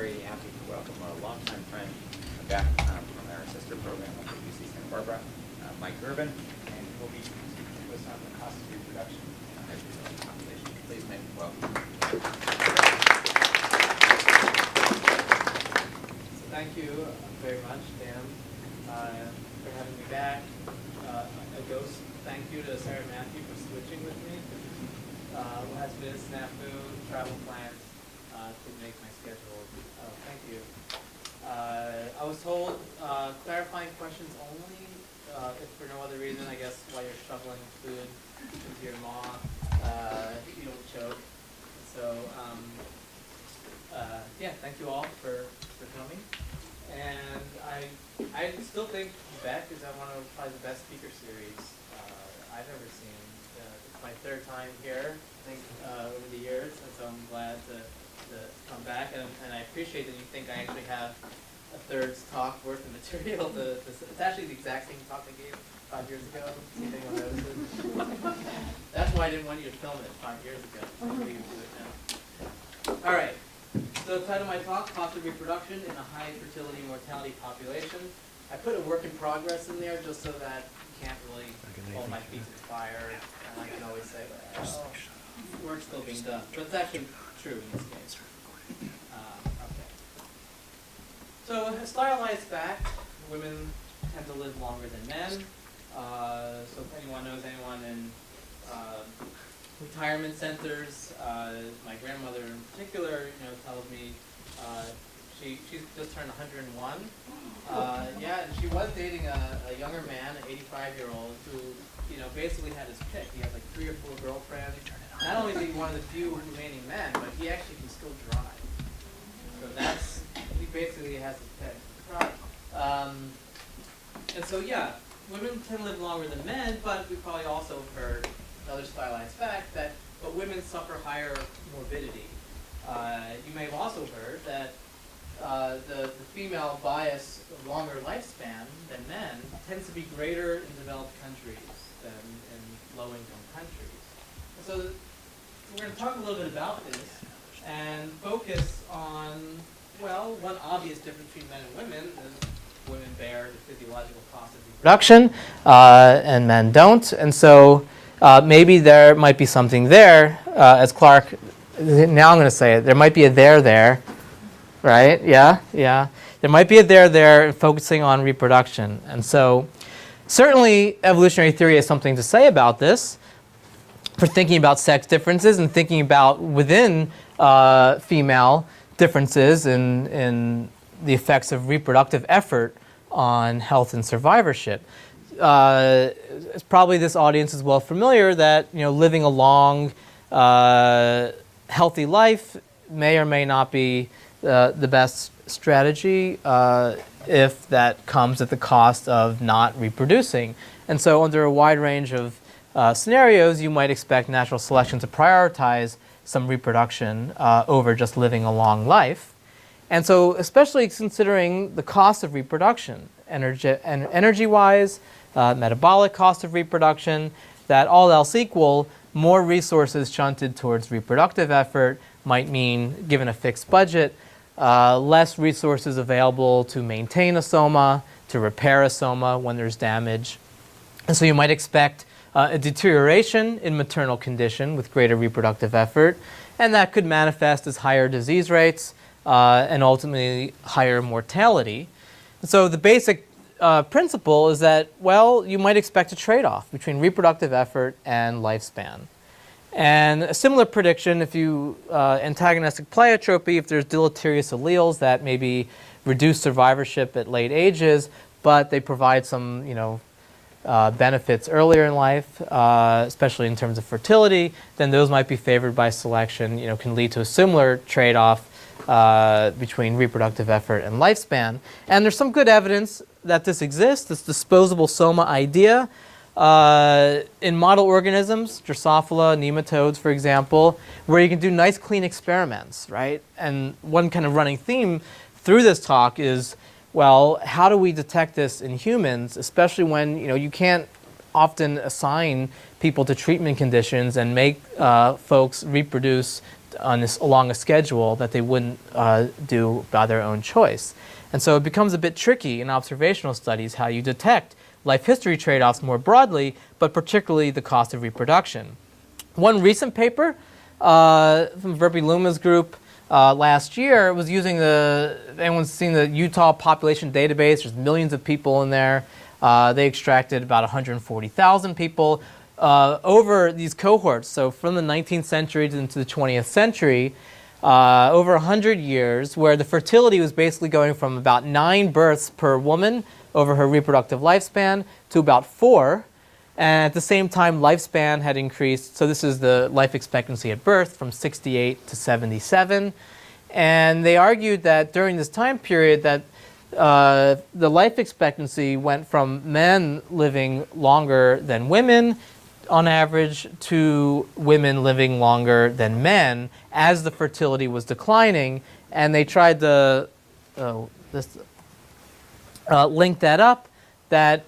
very happy to welcome a longtime friend back from our sister program at the UC Santa Barbara, Mike GURVEN, and he will be speaking to us on the cost of reproduction in a high-fertility population. Please, Mike, welcome. So thank you very much, Dan, for having me back. A ghost thank you to Sarah Matthew for switching with me. Last minute snafu, travel plans to make my schedule. Thank you. I was told clarifying questions only, if for no other reason, I guess while you're shoveling food into your maw, you don't choke. So yeah, thank you all for coming. And I still think Beck is probably the best speaker series I've ever seen. It's my third time here, I think, over the years, and so I'm glad to come back. And I appreciate that you think I actually have a third talk worth of material. It's actually the exact same talk I gave 5 years ago. See if anyone notices. That's why I didn't want you to film it 5 years ago. So I'm going to do it now. All right. So the title of my talk, Cost of Reproduction in a High Fertility Mortality Population. I put a work in progress in there just so that you can't really hold my feet to the fire, and I can always say, well, work's still being done. But it's actually true in this case. Okay. So a stylized fact, women tend to live longer than men. So if anyone knows anyone in retirement centers, my grandmother in particular, tells me she's just turned 101. Yeah, and she was dating a younger man, an 85-year-old, who basically had his pick. He had like 3 or 4 girlfriends. Not only is he one of the few remaining men, but he actually can still drive. So he basically has his pick. And so yeah, women tend to live longer than men, but we probably also heard another stylized fact but women suffer higher morbidity. You may have also heard that the female bias of longer lifespan than men tends to be greater in developed countries than in low-income countries. And so we're going to talk a little bit about this and focus on, well, one obvious difference between men and women is women bear the physiological cost of reproduction and men don't. And so maybe there might be something there, as Clark, now I'm going to say it, there might be a there, right? Yeah. There might be a there focusing on reproduction. And so certainly evolutionary theory has something to say about this for thinking about sex differences and thinking about within female differences in the effects of reproductive effort on health and survivorship. Probably this audience is well familiar that living a long, healthy life may or may not be the best strategy if that comes at the cost of not reproducing. And so under a wide range of scenarios, you might expect natural selection to prioritize some reproduction over just living a long life. And so especially considering the cost of reproduction, energy-wise, metabolic cost of reproduction, that all else equal, more resources shunted towards reproductive effort might mean, given a fixed budget, less resources available to maintain a soma, to repair a soma when there's damage. And so you might expect a deterioration in maternal condition with greater reproductive effort, and that could manifest as higher disease rates and ultimately higher mortality. And so the basic principle is that, well, you might expect a trade-off between reproductive effort and lifespan. And a similar prediction, if you antagonistic pleiotropy, if there's deleterious alleles that maybe reduce survivorship at late ages, but they provide some, benefits earlier in life, especially in terms of fertility, then those might be favored by selection, can lead to a similar trade-off between reproductive effort and lifespan. And there's some good evidence that this exists, this disposable soma idea. In model organisms, Drosophila, nematodes, for example, where you can do nice, clean experiments, right? And one kind of running theme through this talk is, well, how do we detect this in humans, especially when you can't often assign people to treatment conditions and make folks reproduce along a schedule that they wouldn't do by their own choice. And so it becomes a bit tricky in observational studies how you detect life history trade-offs more broadly, but particularly the cost of reproduction. One recent paper from Verpi Luma's group last year was using anyone's seen the Utah population database? There's millions of people in there. They extracted about 140,000 people over these cohorts. So from the 19th century into the 20th century, over 100 years, where the fertility was basically going from about 9 births per woman over her reproductive lifespan to about 4. And at the same time, lifespan had increased. So this is the life expectancy at birth from 68 to 77. And they argued that during this time period that the life expectancy went from men living longer than women on average to women living longer than men as the fertility was declining. And they tried to link that up, that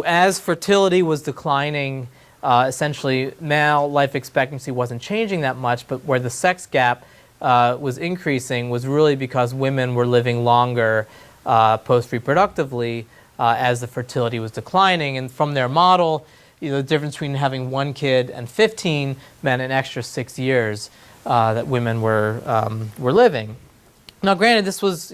as fertility was declining, essentially male life expectancy wasn't changing that much, but where the sex gap was increasing was really because women were living longer post-reproductively as the fertility was declining. And from their model, the difference between having 1 kid and 15 meant an extra 6 years that women were living. Now, granted, this was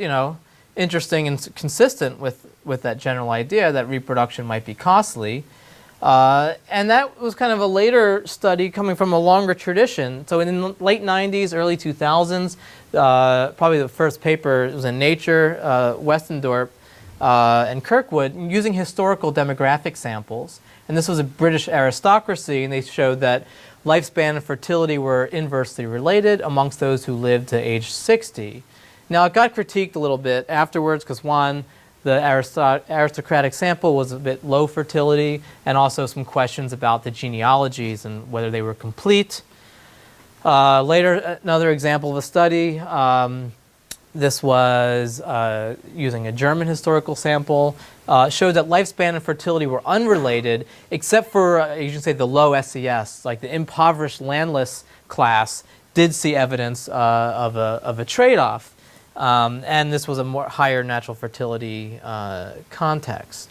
interesting and consistent with that general idea that reproduction might be costly. And that was kind of a later study coming from a longer tradition. So in the late 90s, early 2000s, probably the first paper was in Nature, Westendorp and Kirkwood, using historical demographic samples. And this was a British aristocracy, and they showed that lifespan and fertility were inversely related amongst those who lived to age 60. Now, it got critiqued a little bit afterwards because, one, the aristocratic sample was a bit low fertility, and also some questions about the genealogies and whether they were complete. Later, another example of a study, this was using a German historical sample, showed that lifespan and fertility were unrelated, except for, you can say, the low SES, like the impoverished landless class did see evidence of a trade-off. And this was a higher natural fertility context.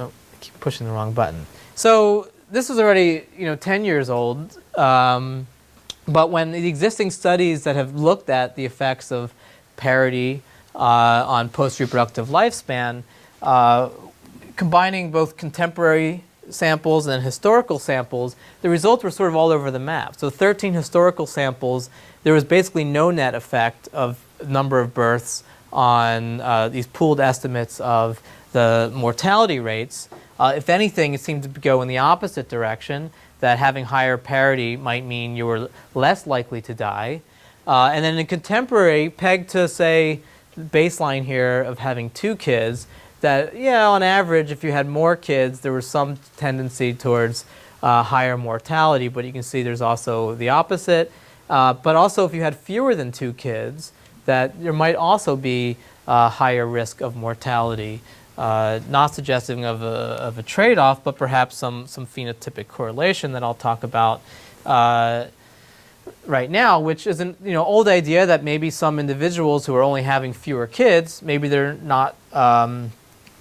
Oh, I keep pushing the wrong button. So this was already 10 years old, but when the existing studies that have looked at the effects of parity on post-reproductive lifespan, combining both contemporary samples and historical samples, the results were sort of all over the map. So 13 historical samples, there was basically no net effect of number of births on these pooled estimates of the mortality rates. If anything, it seemed to go in the opposite direction, that having higher parity might mean you were less likely to die. And then in contemporary, pegged to, say, baseline here of having 2 kids, that, on average, if you had more kids, there was some tendency towards higher mortality, but you can see there's also the opposite. But also, if you had fewer than 2 kids, that there might also be a higher risk of mortality, not suggesting of a trade-off, but perhaps some phenotypic correlation that I'll talk about right now, which is an old idea that maybe some individuals who are only having fewer kids, maybe they're not.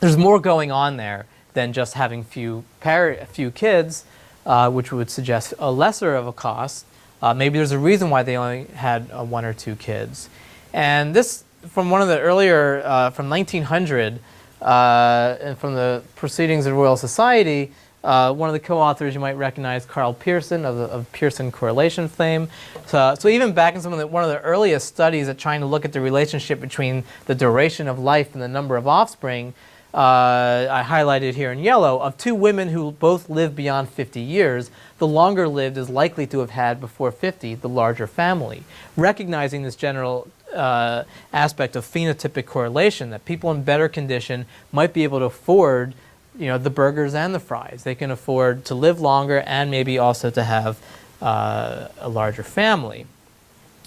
There's more going on there than just having few kids, which would suggest a lesser of a cost. Maybe there's a reason why they only had 1 or 2 kids. And this, from one of the earlier, from 1900, and from the Proceedings of the Royal Society, one of the co-authors you might recognize, Carl Pearson of Pearson correlation fame. So even back in one of the earliest studies at trying to look at the relationship between the duration of life and the number of offspring, I highlighted here in yellow, of 2 women who both lived beyond 50 years, the longer lived is likely to have had before 50 the larger family. Recognizing this general aspect of phenotypic correlation, that people in better condition might be able to afford the burgers and the fries. They can afford to live longer and maybe also to have a larger family.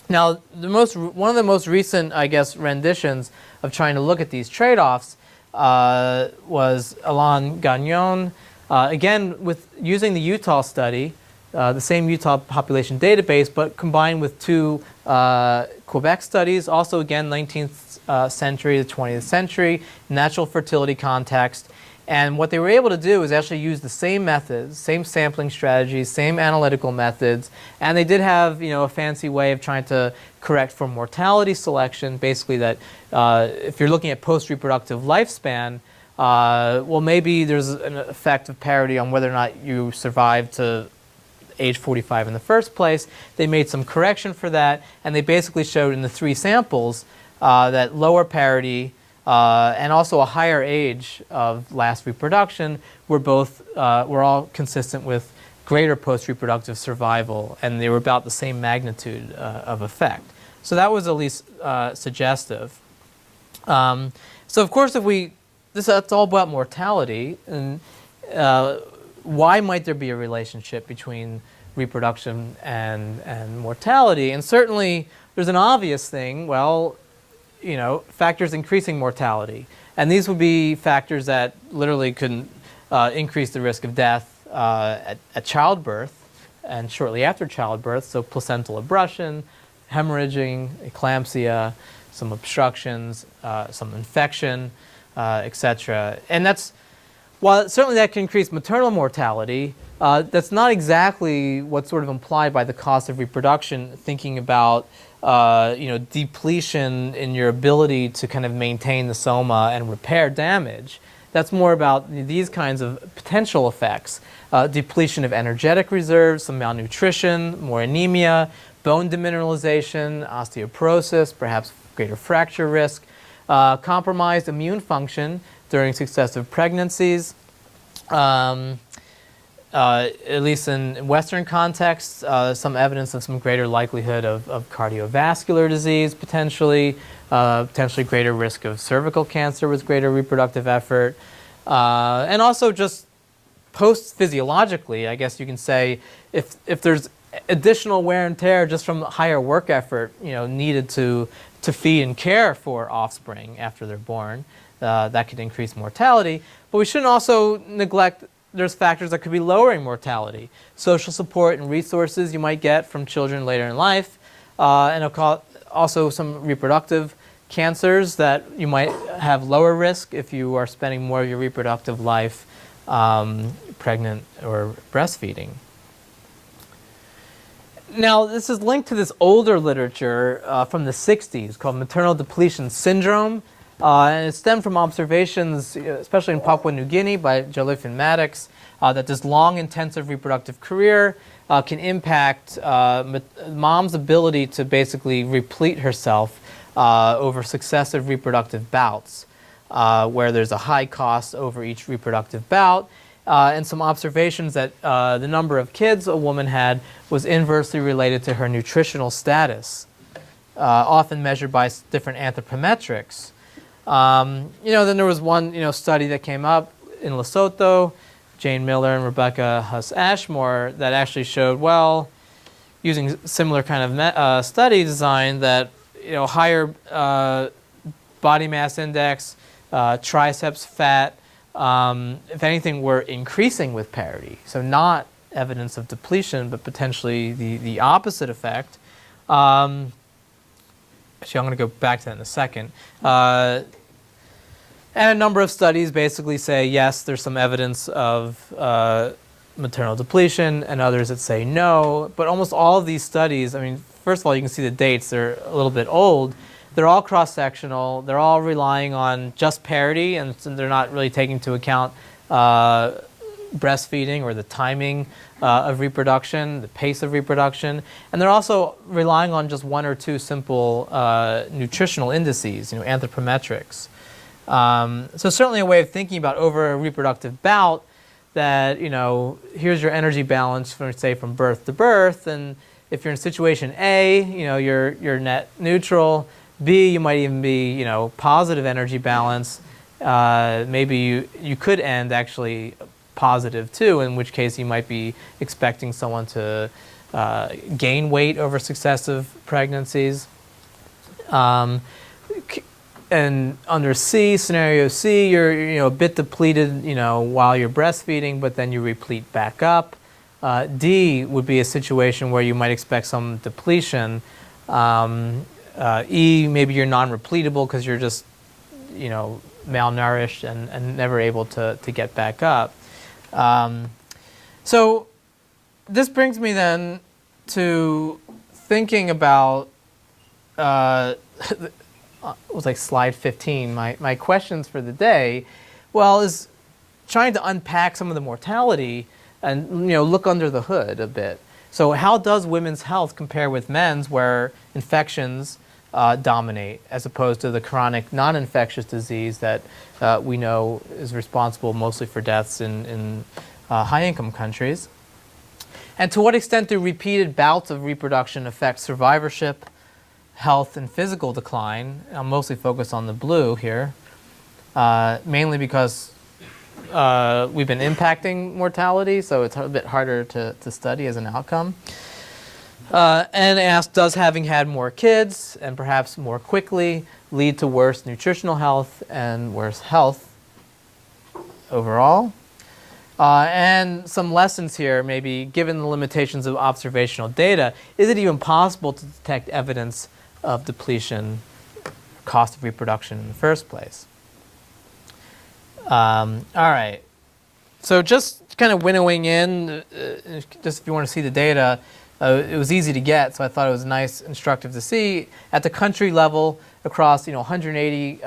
Now, one of the most recent, I guess, renditions of trying to look at these trade-offs was GaN Young, again with using the Utah study, the same Utah population database, but combined with two Quebec studies, also again 19th century to 20th century, natural fertility context. And what they were able to do is actually use the same methods, same sampling strategies, same analytical methods, and they did have, a fancy way of trying to correct for mortality selection, basically that if you're looking at post-reproductive lifespan, well, maybe there's an effect of parity on whether or not you survive to age 45 in the first place. They made some correction for that, and they basically showed in the three samples that lower parity and also a higher age of last reproduction were all consistent with greater post-reproductive survival, and they were about the same magnitude of effect. So that was at least suggestive. So of course, that's all about mortality, and why might there be a relationship between reproduction and mortality? And certainly, there's an obvious thing. Well, factors increasing mortality. And these would be factors that literally can increase the risk of death at childbirth and shortly after childbirth. So placental abruption, hemorrhaging, eclampsia, some obstructions, some infection, etc. And while certainly that can increase maternal mortality, that's not exactly what's sort of implied by the cost of reproduction, thinking about depletion in your ability to kind of maintain the soma and repair damage. That's more about these kinds of potential effects. Depletion of energetic reserves, some malnutrition, more anemia, bone demineralization, osteoporosis, perhaps greater fracture risk, compromised immune function during successive pregnancies. At least in Western contexts, some evidence of some greater likelihood of cardiovascular disease, potentially greater risk of cervical cancer with greater reproductive effort, and also just post-physiologically, I guess you can say, if there's additional wear and tear just from higher work effort, needed to feed and care for offspring after they're born, that could increase mortality. But we shouldn't also neglect there's factors that could be lowering mortality. Social support and resources you might get from children later in life, and also some reproductive cancers that you might have lower risk if you are spending more of your reproductive life pregnant or breastfeeding. Now, this is linked to this older literature from the 60s called maternal depletion syndrome. And it stemmed from observations, especially in Papua New Guinea by Jolifin Maddox, that this long, intensive reproductive career can impact mom's ability to basically replete herself over successive reproductive bouts, where there's a high cost over each reproductive bout. And some observations that the number of kids a woman had was inversely related to her nutritional status, often measured by different anthropometrics. Then there was one, study that came up in Lesotho, Jane Miller and Rebecca Huss-Ashmore, that actually showed, well, using similar kind of study design, that, higher body mass index, triceps fat, if anything, were increasing with parity. So not evidence of depletion, but potentially the opposite effect. Actually, I'm going to go back to that in a second. And a number of studies basically say, yes, there's some evidence of maternal depletion, and others that say no. But almost all of these studies, first of all, you can see the dates. They're a little bit old. They're all cross-sectional. They're all relying on just parity, and they're not really taking into account breastfeeding or the timing of reproduction, the pace of reproduction. And they're also relying on just one or two simple nutritional indices, anthropometrics. So certainly a way of thinking about over a reproductive bout that, here's your energy balance from, say, from birth to birth. And if you're in situation A, you're net neutral. B, you might even be, positive energy balance. Maybe you could end actually positive too, in which case you might be expecting someone to gain weight over successive pregnancies. And under C, scenario C, you're a bit depleted, while you're breastfeeding, but then you replete back up. D would be a situation where you might expect some depletion. E, maybe you're non-repletable because you're just, malnourished and never able to get back up. So this brings me then to thinking about, it was like slide 15, my questions for the day, is trying to unpack some of the mortality and look under the hood a bit. So how does women's health compare with men's, where infections dominate, as opposed to the chronic non-infectious disease that we know is responsible mostly for deaths in high-income countries? And to what extent do repeated bouts of reproduction affect survivorship, health, and physical decline? I'm mostly focused on the blue here, mainly because we've been impacting mortality, so it's a bit harder to study as an outcome. And asked, does having had more kids, and perhaps more quickly, lead to worse nutritional health and worse health overall? And some lessons here, maybe given the limitations of observational data, is it even possible to detect evidence of depletion, cost of reproduction in the first place? All right. So just kind of winnowing in, just if you want to see the data, it was easy to get, so I thought it was nice, instructive to see. At the country level, across 180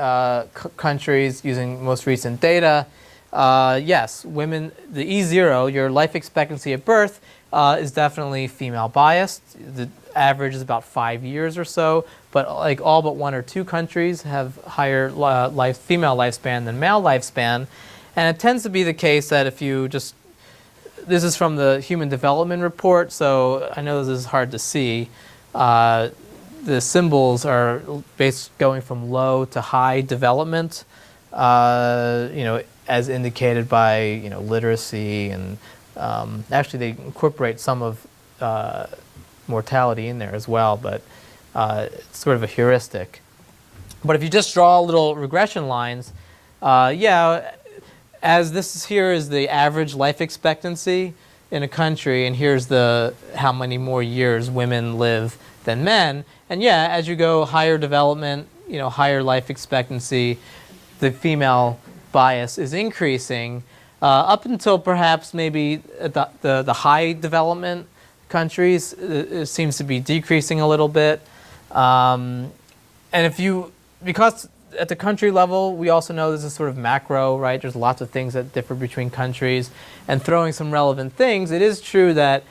countries using most recent data, yes, women, the E0, your life expectancy at birth, is definitely female biased. The average is about 5 years or so, but like all but 1 or 2 countries have higher female lifespan than male lifespan. And it tends to be the case that if you just, this is from the Human Development Report, so I know this is hard to see. The symbols are going from low to high development, as indicated by literacy, and actually they incorporate some of mortality in there as well, but it's sort of a heuristic. But if you just draw little regression lines, as this here is the average life expectancy in a country, and here's how many more years women live than men, and as you go higher development, higher life expectancy, the female bias is increasing up until perhaps maybe the high development countries, it seems to be decreasing a little bit. And because at the country level, we also know this is sort of macro, right? There's lots of things that differ between countries. And throwing some relevant things, it is true that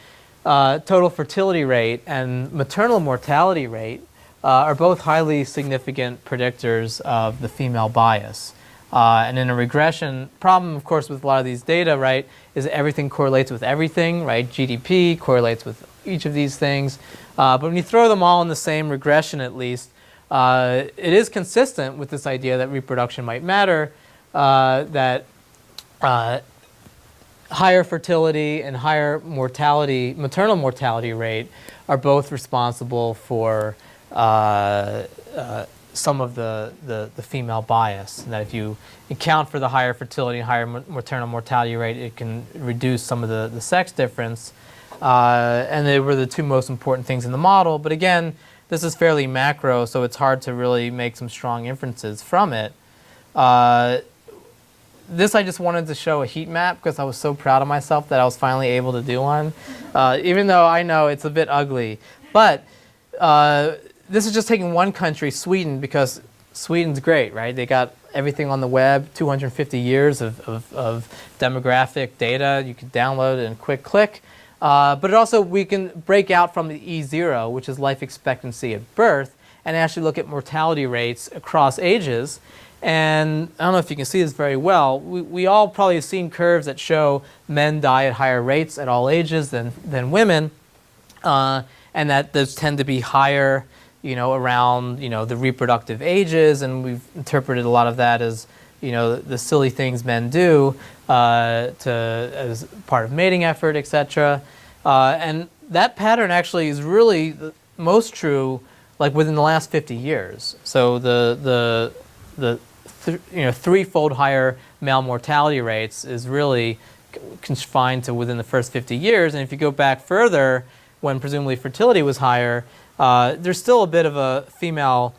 total fertility rate and maternal mortality rate are both highly significant predictors of the female bias. And in a regression problem, of course, with a lot of these data, right, is that everything correlates with everything, right? GDP correlates with each of these things. But when you throw them all in the same regression, at least, it is consistent with this idea that reproduction might matter, that higher fertility and higher maternal mortality rate are both responsible for some of the female bias. And that if you account for the higher fertility and higher maternal mortality rate, it can reduce some of the sex difference. And they were the two most important things in the model. But again, this is fairly macro, so it's hard to really make some strong inferences from it. This I just wanted to show a heat map because I was so proud of myself that I was finally able to do one, even though I know it's a bit ugly. But this is just taking one country, Sweden, because Sweden's great, right? They got everything on the web, 250 years of demographic data. You can download it in a quick click. But it also, we can break out from the E0, which is life expectancy at birth, and actually look at mortality rates across ages. And I don't know if you can see this very well. We all probably have seen curves that show men die at higher rates at all ages than women, and that those tend to be higher, around, the reproductive ages. And we've interpreted a lot of that as, the silly things men do as part of mating effort, etc. And that pattern actually is really the most true, like within the last 50 years. So threefold higher male mortality rates is really confined to within the first 50 years. And if you go back further, when presumably fertility was higher, there's still a bit of a male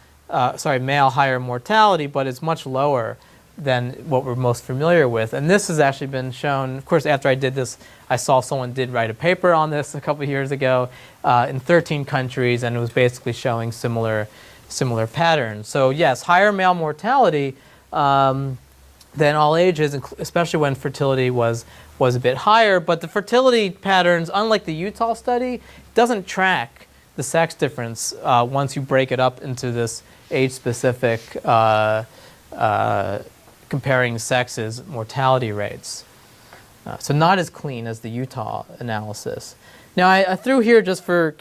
higher mortality, but it's much lower than what we're most familiar with. And this has actually been shown, of course, after I did this, I saw someone did write a paper on this a couple of years ago in 13 countries, and it was basically showing similar patterns. So yes, higher male mortality than all ages, especially when fertility was a bit higher. But the fertility patterns, unlike the Utah study, doesn't track the sex difference once you break it up into this age-specific comparing sexes mortality rates. So not as clean as the Utah analysis. Now I threw here just for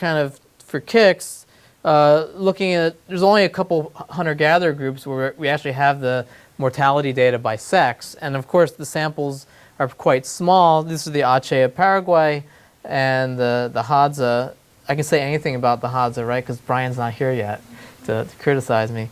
kicks, looking at, there's only a couple hunter-gatherer groups where we actually have the mortality data by sex, and of course the samples are quite small. This is the Aceh of Paraguay and the Hadza. I can say anything about the Hadza, right? Because Brian's not here yet to criticize me.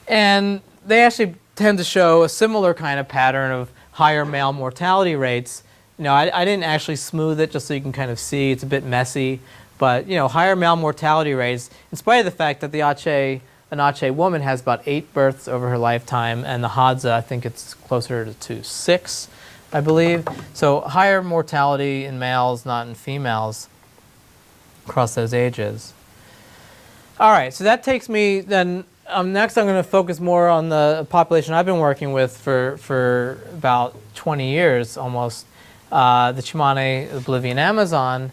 And they actually tend to show a similar kind of pattern of higher male mortality rates. I didn't actually smooth it just so you can kind of see. It's a bit messy. But, higher male mortality rates, in spite of the fact that an Aceh woman has about 8 births over her lifetime, and the Hadza, I think it's closer to 6, I believe. So higher mortality in males, not in females, across those ages. All right, so that takes me then. Next, I'm going to focus more on the population I've been working with for about 20 years almost, the Chimani, the Bolivian Amazon.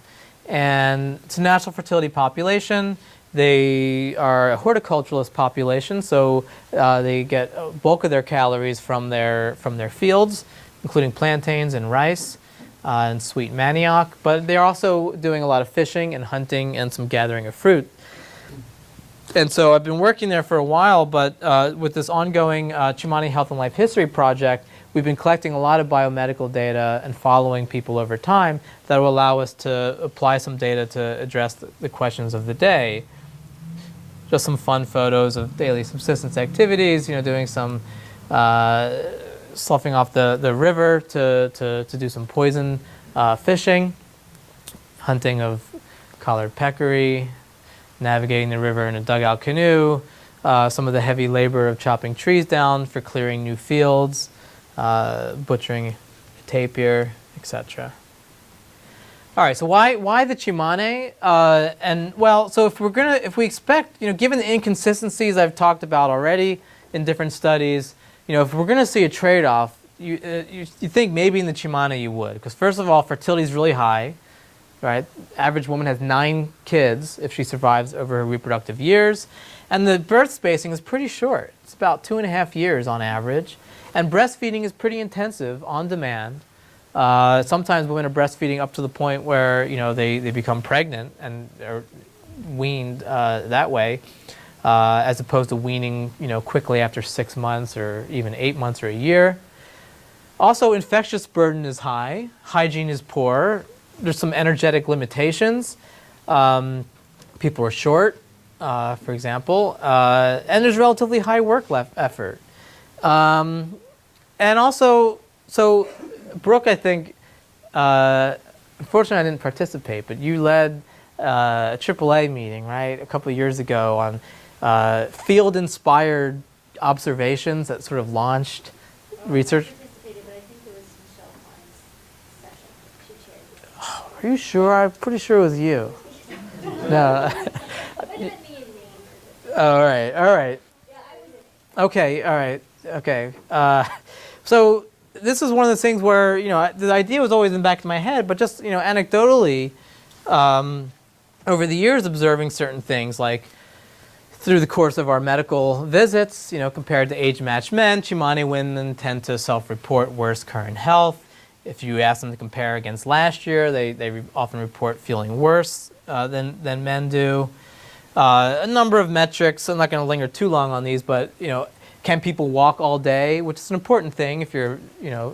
And it's a natural fertility population. They are a horticulturalist population, so they get a bulk of their calories from their fields, including plantains and rice and sweet manioc. But they're also doing a lot of fishing and hunting and some gathering of fruit. And so I've been working there for a while, but with this ongoing Chimani Health and Life History project, we've been collecting a lot of biomedical data and following people over time that will allow us to apply some data to address the questions of the day. Just some fun photos of daily subsistence activities, doing some sloughing off the river to do some poison fishing, hunting of collared peccary, navigating the river in a dugout canoe, some of the heavy labor of chopping trees down for clearing new fields, butchering a tapir, etc. All right, so why the Chimani? And well, so if we expect, given the inconsistencies I've talked about already in different studies, if we're going to see a trade-off, you think maybe in the Chimani you would, because first of all, fertility is really high. Right? Average woman has 9 kids if she survives over her reproductive years. And the birth spacing is pretty short. It's about 2.5 years on average. And breastfeeding is pretty intensive, on demand. Sometimes women are breastfeeding up to the point where they become pregnant and are weaned that way, as opposed to weaning quickly after 6 months or even 8 months or a year. Also, infectious burden is high. Hygiene is poor. There's some energetic limitations. People are short, for example, and there's relatively high work effort. And also, so Brooke, I think, unfortunately I didn't participate, but you led a AAA meeting, right, a couple of years ago on field-inspired observations that sort of launched research. Are you sure? I'm pretty sure it was you. No. All right. Okay, all right, okay. So this is one of the things where, the idea was always in the back of my head, but just, anecdotally, over the years observing certain things, like through the course of our medical visits, compared to age-matched men, Chimani women tend to self-report worse current health. If you ask them to compare against last year, they often report feeling worse than men do. A number of metrics. I'm not going to linger too long on these, but can people walk all day? Which is an important thing if you're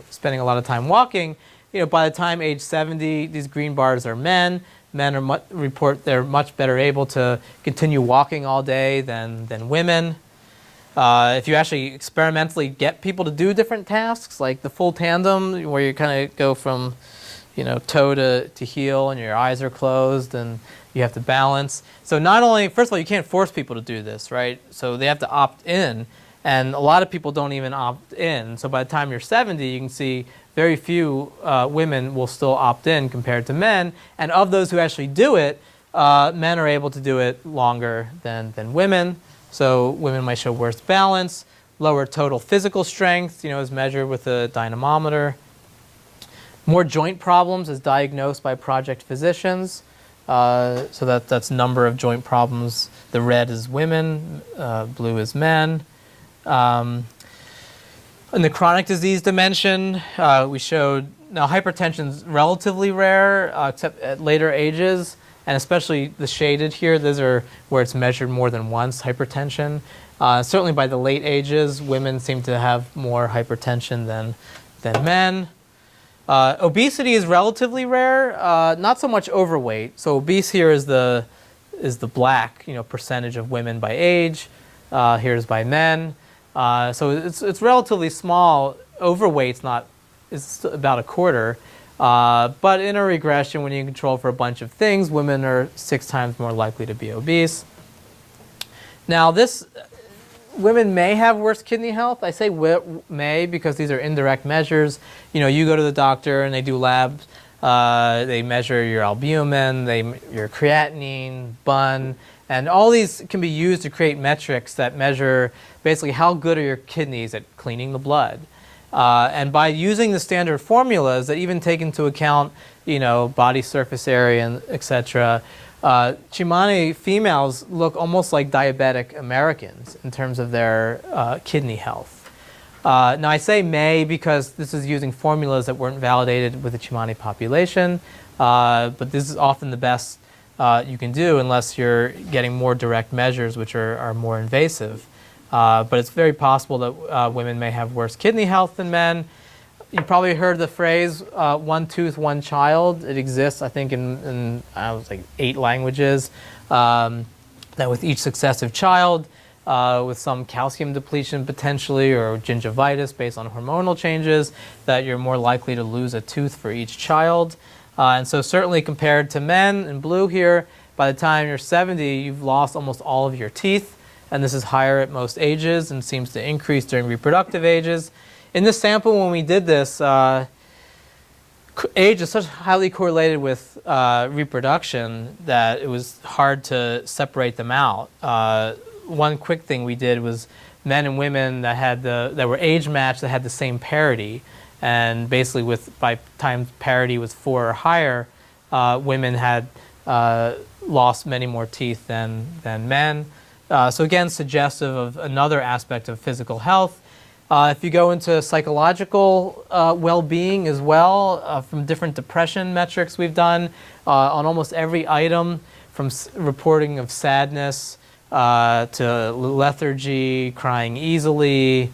spending a lot of time walking. By the time age 70, these green bars are men. Men are report they're much better able to continue walking all day than women. If you actually experimentally get people to do different tasks, like the full tandem, where you kind of go from, toe to heel, and your eyes are closed, and you have to balance. So not only, first of all, you can't force people to do this, right? So they have to opt in, and a lot of people don't even opt in. So by the time you're 70, you can see very few women will still opt in compared to men. And of those who actually do it, men are able to do it longer than women. So women might show worse balance, lower total physical strength, as measured with a dynamometer. More joint problems as diagnosed by project physicians. So that's number of joint problems. The red is women, blue is men. In the chronic disease dimension, we showed, now hypertension is relatively rare, except at later ages. And especially the shaded here, those are where it's measured more than once, hypertension. Certainly by the late ages, women seem to have more hypertension than men. Obesity is relatively rare, not so much overweight. So obese here is the black, percentage of women by age. Here's by men. So it's relatively small. Overweight's it's about a quarter. But in a regression, when you control for a bunch of things, women are 6 times more likely to be obese. Now, women may have worse kidney health. I say may because these are indirect measures. You go to the doctor and they do labs. They measure your albumin, your creatinine, BUN, and all these can be used to create metrics that measure basically how good are your kidneys at cleaning the blood. And by using the standard formulas that even take into account, body surface area, and etc., Chimani females look almost like diabetic Americans in terms of their kidney health. Now I say may because this is using formulas that weren't validated with the Chimani population, but this is often the best you can do unless you're getting more direct measures which are more invasive. But it's very possible that women may have worse kidney health than men. You probably heard the phrase, one tooth, one child. It exists, I think, in 8 languages. That with each successive child, with some calcium depletion potentially, or gingivitis based on hormonal changes, that you're more likely to lose a tooth for each child. And so certainly compared to men, in blue here, by the time you're 70, you've lost almost all of your teeth. And this is higher at most ages and seems to increase during reproductive ages. In this sample, when we did this, age is such highly correlated with reproduction that it was hard to separate them out. One quick thing we did was men and women that were age matched that had the same parity, and basically by time parity was 4 or higher, women had lost many more teeth than men. So again, suggestive of another aspect of physical health. If you go into psychological well-being as well, from different depression metrics we've done on almost every item, from reporting of sadness to lethargy, crying easily,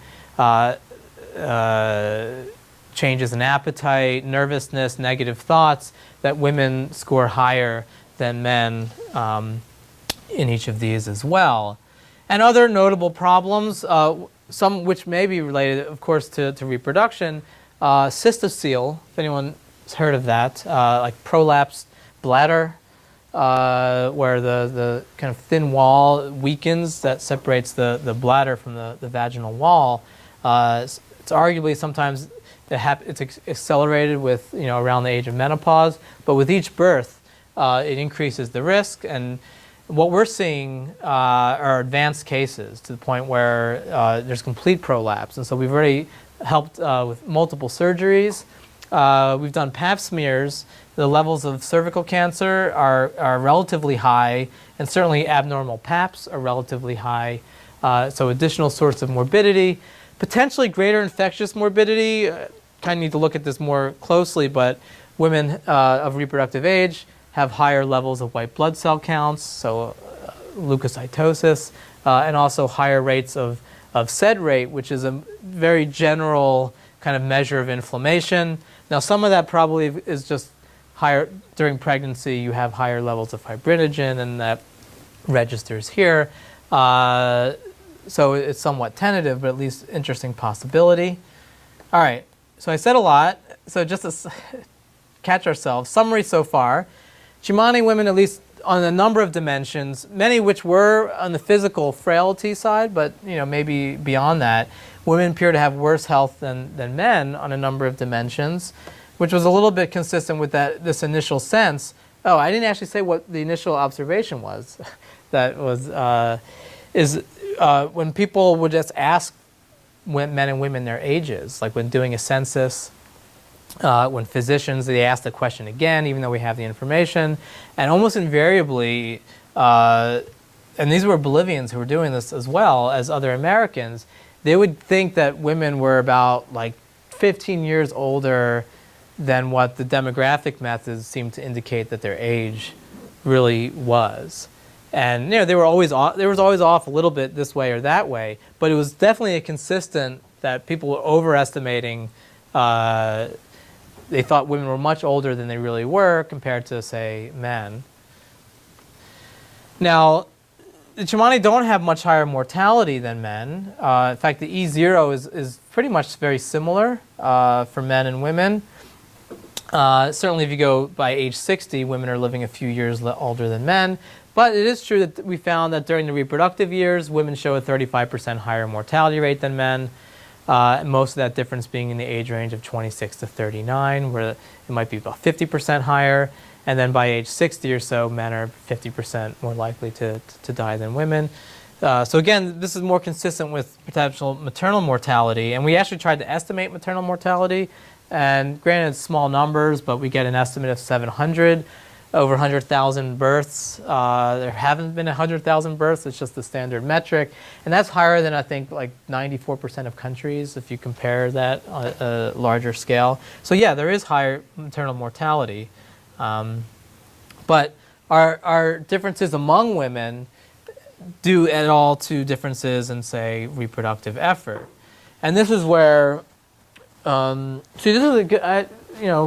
changes in appetite, nervousness, negative thoughts, that women score higher than men in each of these as well. And other notable problems, some which may be related, of course, to reproduction, cystocele, if anyone's heard of that, like prolapsed bladder, where the kind of thin wall weakens that separates the bladder from the vaginal wall. It's arguably sometimes it's accelerated with, around the age of menopause, but with each birth, it increases the risk. And what we're seeing are advanced cases to the point where there's complete prolapse. And so we've already helped with multiple surgeries. We've done pap smears. The levels of cervical cancer are relatively high, and certainly abnormal paps are relatively high. So additional sorts of morbidity. Potentially greater infectious morbidity. Kind of need to look at this more closely, but women of reproductive age have higher levels of white blood cell counts, so leukocytosis, and also higher rates of SED rate, which is a very general kind of measure of inflammation. Now, some of that probably is just higher during pregnancy. You have higher levels of fibrinogen, and that registers here. so it's somewhat tentative, but at least interesting possibility. All right, so I said a lot. So just to catch ourselves, summary so far, Chimani women, at least on a number of dimensions, many which were on the physical frailty side, but maybe beyond that, women appear to have worse health than men on a number of dimensions, which was a little bit consistent with this initial sense. Oh, I didn't actually say what the initial observation was. That was when people would just ask men and women their ages, like when doing a census, when physicians, they ask the question again, even though we have the information, and almost invariably, and these were Bolivians who were doing this as well as other Americans, they would think that women were about like 15 years older than what the demographic methods seemed to indicate that their age really was. And they were always off, there was always off a little bit this way or that way, but it was definitely a consistent that people were overestimating. They thought women were much older than they really were compared to, say, men. Now, the Chimani don't have much higher mortality than men. In fact, the E0 is pretty much very similar for men and women. Certainly if you go by age 60, women are living a few years older than men. But it is true that we found that during the reproductive years, women show a 35% higher mortality rate than men. Most of that difference being in the age range of 26 to 39, where it might be about 50% higher. And then by age 60 or so, men are 50% more likely to die than women. So again, this is more consistent with potential maternal mortality. And we actually tried to estimate maternal mortality. And granted, it's small numbers, but we get an estimate of 700 over 100,000 births. There haven't been 100,000 births. It's just the standard metric. And that's higher than, I think, like 94% of countries if you compare that on a larger scale. So yeah, there is higher maternal mortality. But our differences among women due at all to differences in, say, reproductive effort. And this is where, see, this is a good,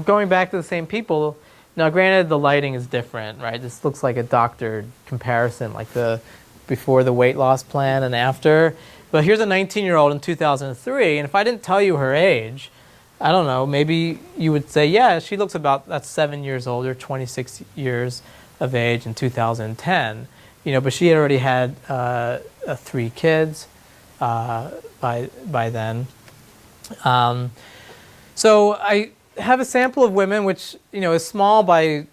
going back to the same people. Now, granted, the lighting is different, right? This looks like a doctored comparison, like the before the weight loss plan and after. But here's a 19-year-old in 2003, and if I didn't tell you her age, I don't know, maybe you would say, yeah, she looks about, that's 7 years older, 26 years of age in 2010. But she had already had 3 kids by then. So I have a sample of women, which is small by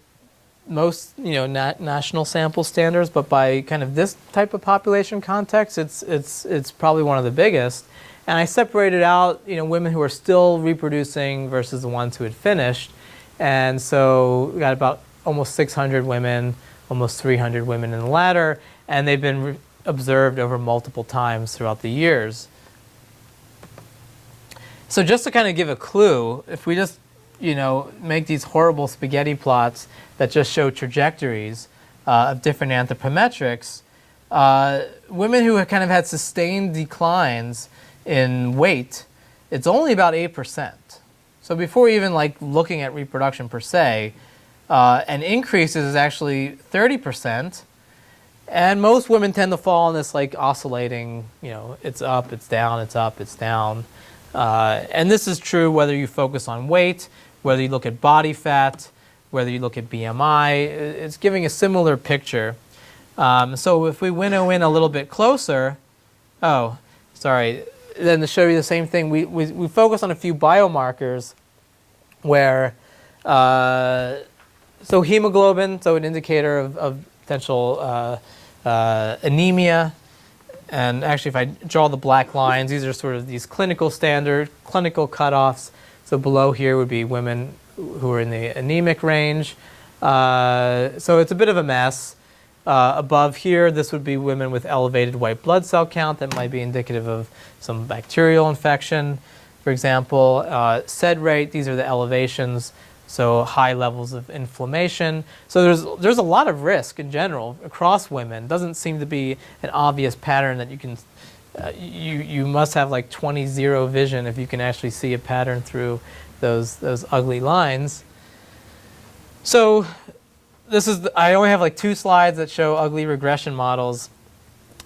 most national sample standards, but by kind of this type of population context, it's probably one of the biggest. And I separated out women who are still reproducing versus the ones who had finished, and so we got about almost 600 women, almost 300 women in the latter, and they've been observed over multiple times throughout the years. So just to kind of give a clue, if we just make these horrible spaghetti plots that just show trajectories of different anthropometrics, women who have kind of had sustained declines in weight, it's only about 8%. So before even like looking at reproduction per se, and increases is actually 30%. And most women tend to fall in this like oscillating, it's up, it's down, it's up, it's down. And this is true whether you focus on weight, whether you look at body fat, whether you look at BMI, it's giving a similar picture. So if we winnow in a little bit closer, then to show you the same thing, we focus on a few biomarkers where, so hemoglobin, so an indicator of potential anemia. And actually, if I draw the black lines, these are sort of these clinical cutoffs. So below here would be women who are in the anemic range. So it's a bit of a mess. Above here, this would be women with elevated white blood cell count that might be indicative of some bacterial infection, for example. SED rate, these are the elevations, so high levels of inflammation. So there's a lot of risk in general across women. Doesn't seem to be an obvious pattern that you can, you must have like 20/0 vision if you can actually see a pattern through those ugly lines. So this is, I only have like 2 slides that show ugly regression models.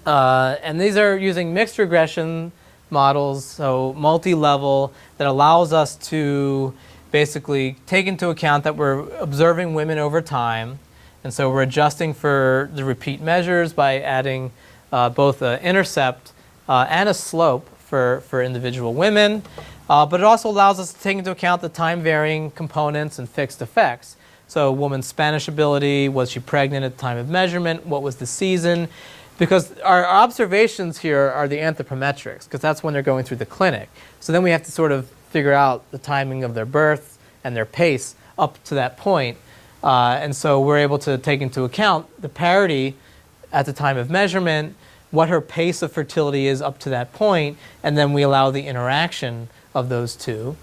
And these are using mixed regression models, so multi-level, that allows us to basically take into account that we're observing women over time. And so we're adjusting for the repeat measures by adding both an intercept and a slope for individual women. But it also allows us to take into account the time-varying components and fixed effects. So woman's Spanish ability, was she pregnant at the time of measurement, what was the season? Because our observations here are the anthropometrics, because that's when they're going through the clinic. So then we have to sort of figure out the timing of their birth and their pace up to that point. And so we're able to take into account the parity at the time of measurement, what her pace of fertility is up to that point, and then we allow the interaction of those two.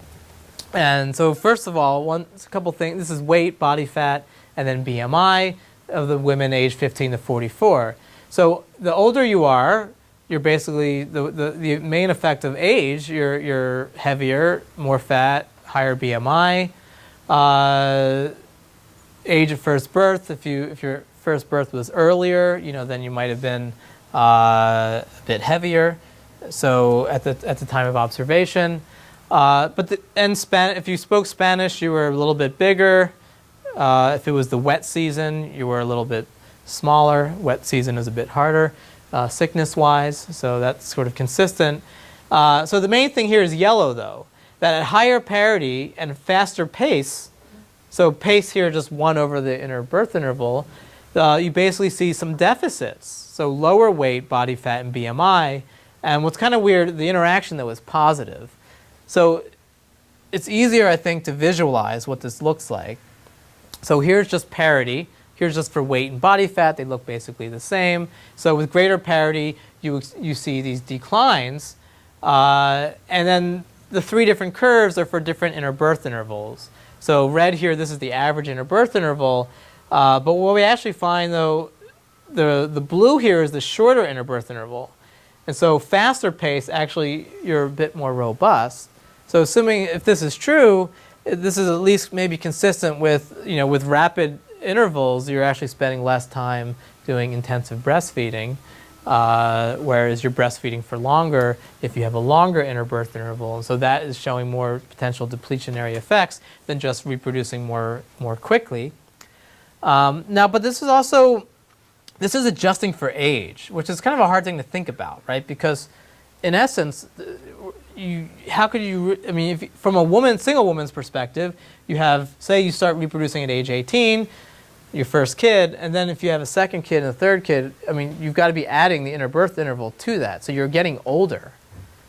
And so first of all, a couple things. This is weight, body fat, and then BMI of the women aged 15 to 44. So the older you are, you're basically, the main effect of age, you're heavier, more fat, higher BMI. Age of first birth, if your first birth was earlier, then you might have been a bit heavier. So at the time of observation. If you spoke Spanish, you were a little bit bigger. If it was the wet season, you were a little bit smaller. Wet season is a bit harder, sickness-wise, so that's sort of consistent. So the main thing here is yellow, though, that at higher parity and faster pace, so pace here just 1 over the inner birth interval, you basically see some deficits. So lower weight, body fat, and BMI. And what's kind of weird, the interaction that was positive. So it's easier, I think, to visualize what this looks like. So here's just parity. Here's just for weight and body fat. They look basically the same. So with greater parity, you see these declines. And then the 3 different curves are for different inner birth intervals. So red here, this is the average inner birth interval. But what we actually find, though, the blue here is the shorter inner birth interval. And so faster pace, actually, you're a bit more robust. So assuming if this is true, this is at least maybe consistent with, with rapid intervals, you're actually spending less time doing intensive breastfeeding, whereas you're breastfeeding for longer if you have a longer inner birth interval. And so that is showing more potential depletionary effects than just reproducing more quickly. But this is adjusting for age, which is kind of a hard thing to think about, right? Because in essence, how could you, from a single woman's perspective, you have, say you start reproducing at age 18, your first kid, and then if you have a second kid and a third kid, you've got to be adding the inner birth interval to that. So you're getting older,